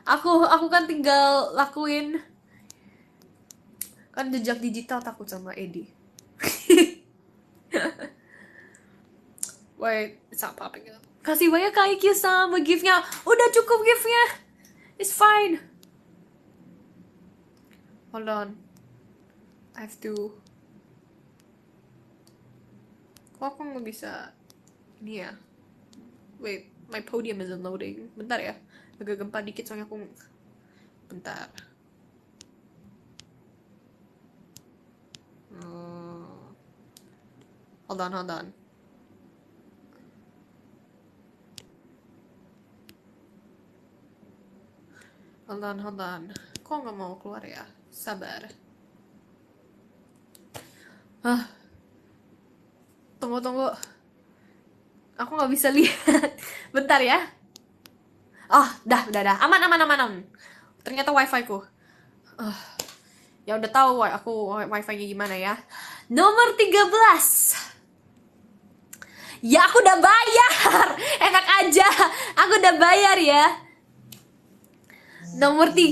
Aku kan tinggal lakuin kan jejak digital, takut sama Edi. Wait, it's not popping up. Kasih banyak Kak Iki sama gift-nya. Udah cukup gift-nya. It's fine. Hold on. I have to. Kok aku nggak bisa ini ya? Wait, my podium isn't loading. Bentar ya. Agak gempa dikit soalnya aku. Bentar. Hold on. Hold on. Kok nggak mau keluar ya? Sabar. Tunggu. Aku nggak bisa lihat. Bentar ya. Oh, dah. Aman. Ternyata wifi ku. Ya udah tahu aku wifi-nya gimana ya. Nomor 13. Ya aku udah bayar. Enak aja. Aku udah bayar ya. Nomor 3.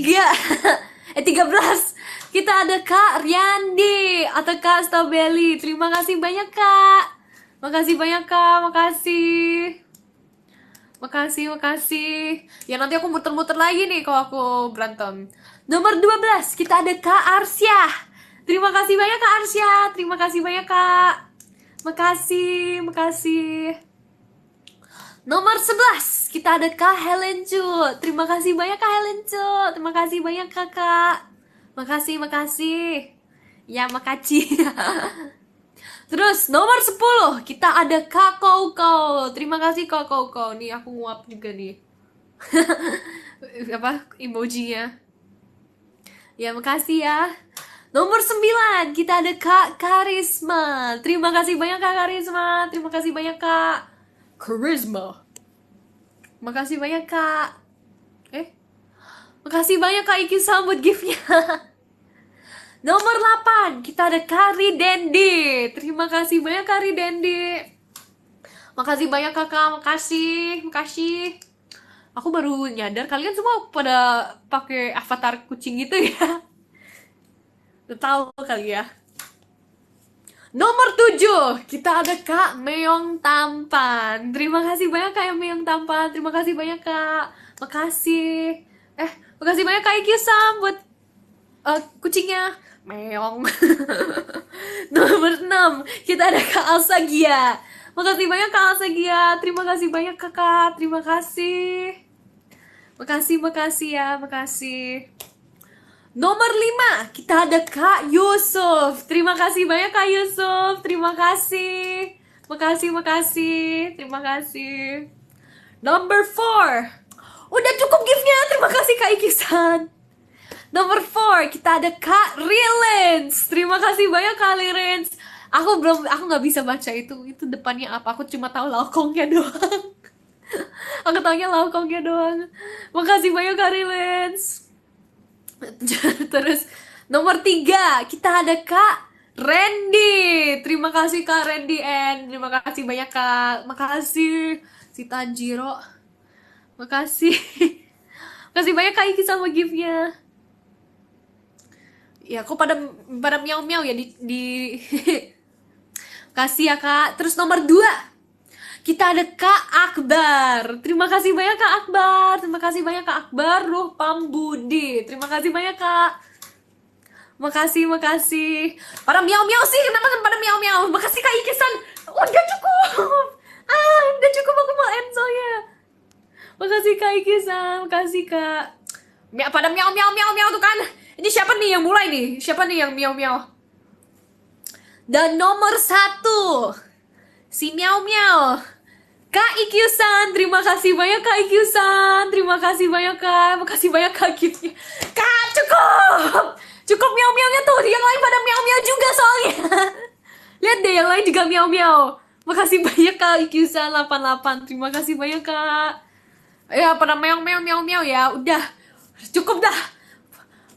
13. Kita ada Kak Riandi atau Kak Stabeli. Terima kasih banyak Kak. Makasih banyak Kak. Makasih. Ya nanti aku muter-muter lagi nih kalau aku berantem. Nomor 12. Kita ada Kak Arsya. Terima kasih banyak Kak Arsya. Terima kasih banyak Kak. Makasih. Nomor 11. Kita ada Kak Helen Chu. Terima kasih banyak Kak Helen Chu. Terima kasih banyak Kakak. Makasih. Ya makasih. Terus nomor 10. Kita ada Kak Koko. Terima kasih Kak Koko. Nih aku nguap juga nih. Apa emojinya. Ya makasih ya. Nomor 9. Kita ada Kak Karisma. Terima kasih banyak Kak Karisma. Terima kasih banyak Kak Karisma. Makasih banyak Kak. Makasih banyak Kak Iki sambut giftnya. Nomor 8. Kita ada Kak Ridendi. Terima kasih banyak Kak Ridendi. Makasih banyak Kakak. Makasih. Aku baru nyadar kalian semua pada pakai avatar kucing gitu ya. Udah tahu kali ya. Nomor 7. Kita ada Kak Meong Tampan. Terima kasih banyak Kak Meong Tampan. Terima kasih banyak Kak. Makasih. Makasih banyak Kak Iki buat kucingnya Meong. Nomor 6. Kita ada Kak Alsagia. Makasih banyak Kak Alsagia. Terima kasih banyak Kakak. Terima kasih. Makasih ya. Makasih. Nomor 5. Kita ada Kak Yusuf. Terima kasih banyak Kak Yusuf. Terima kasih. Makasih. Terima kasih. Number 4. Udah cukup giftnya. Terima kasih Kak Ikisan. Nomor 4. Kita ada Kak Rilens. Terima kasih banyak Kak Rilens. Aku nggak bisa baca itu depannya apa. Aku cuma tahu laukongnya doang. Aku taunya laukongnya doang. Makasih banyak Kak Rilens. Terus nomor 3. Kita ada Kak Randy. Terima kasih Kak Randy N. Terima kasih banyak Kak. Makasih si Tanjiro. Makasih. Makasih banyak Kak Iki sama giftnya. Ya kok pada miau-miau ya di kasih ya Kak. Terus nomor 2. Kita ada Kak Akbar. Terima kasih banyak Kak Akbar. Terima kasih banyak Kak Akbar Ruh Pambudi. Terima kasih banyak Kak. Makasih. Pada miau-miau sih. Kenapa kan pada miau-miau? Makasih Kak Ikisan. Udah cukup. Udah cukup, aku mau end soalnya. Makasih Kak Ikisan. Makasih Kak. Pada miau-miau tuh kan. Ini siapa nih yang mulai nih? Siapa nih yang miau-miau? Dan nomor 1. Si miau-miau. Kak Ikyusan, terima kasih banyak Kak Ikyusan. Terima kasih banyak Kak. Makasih banyak Kak giftnya. Kak, cukup. Cukup miau-miaunya tuh. Yang lain pada miau-miau juga soalnya. Lihat deh, yang lain juga miau-miau. Makasih banyak Kak Ikyusan 88. Terima kasih banyak Kak. Ya, pada miau-miau ya. Udah. Cukup dah.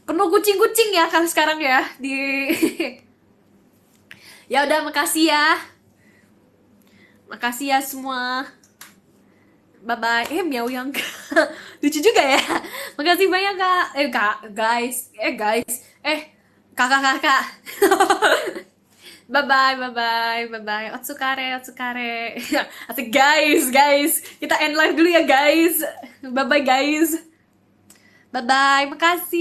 Penuh kucing-kucing ya kan sekarang ya di Ya udah, makasih ya. Makasih ya semua. Bye-bye. Miao yang lucu juga ya. Makasih banyak kak. Guys. Kakak-kakak. Bye-bye, bye-bye, bye-bye. Otsukare, otsukare. Asik guys. Kita end live dulu ya guys. Bye-bye guys. Bye-bye, makasih.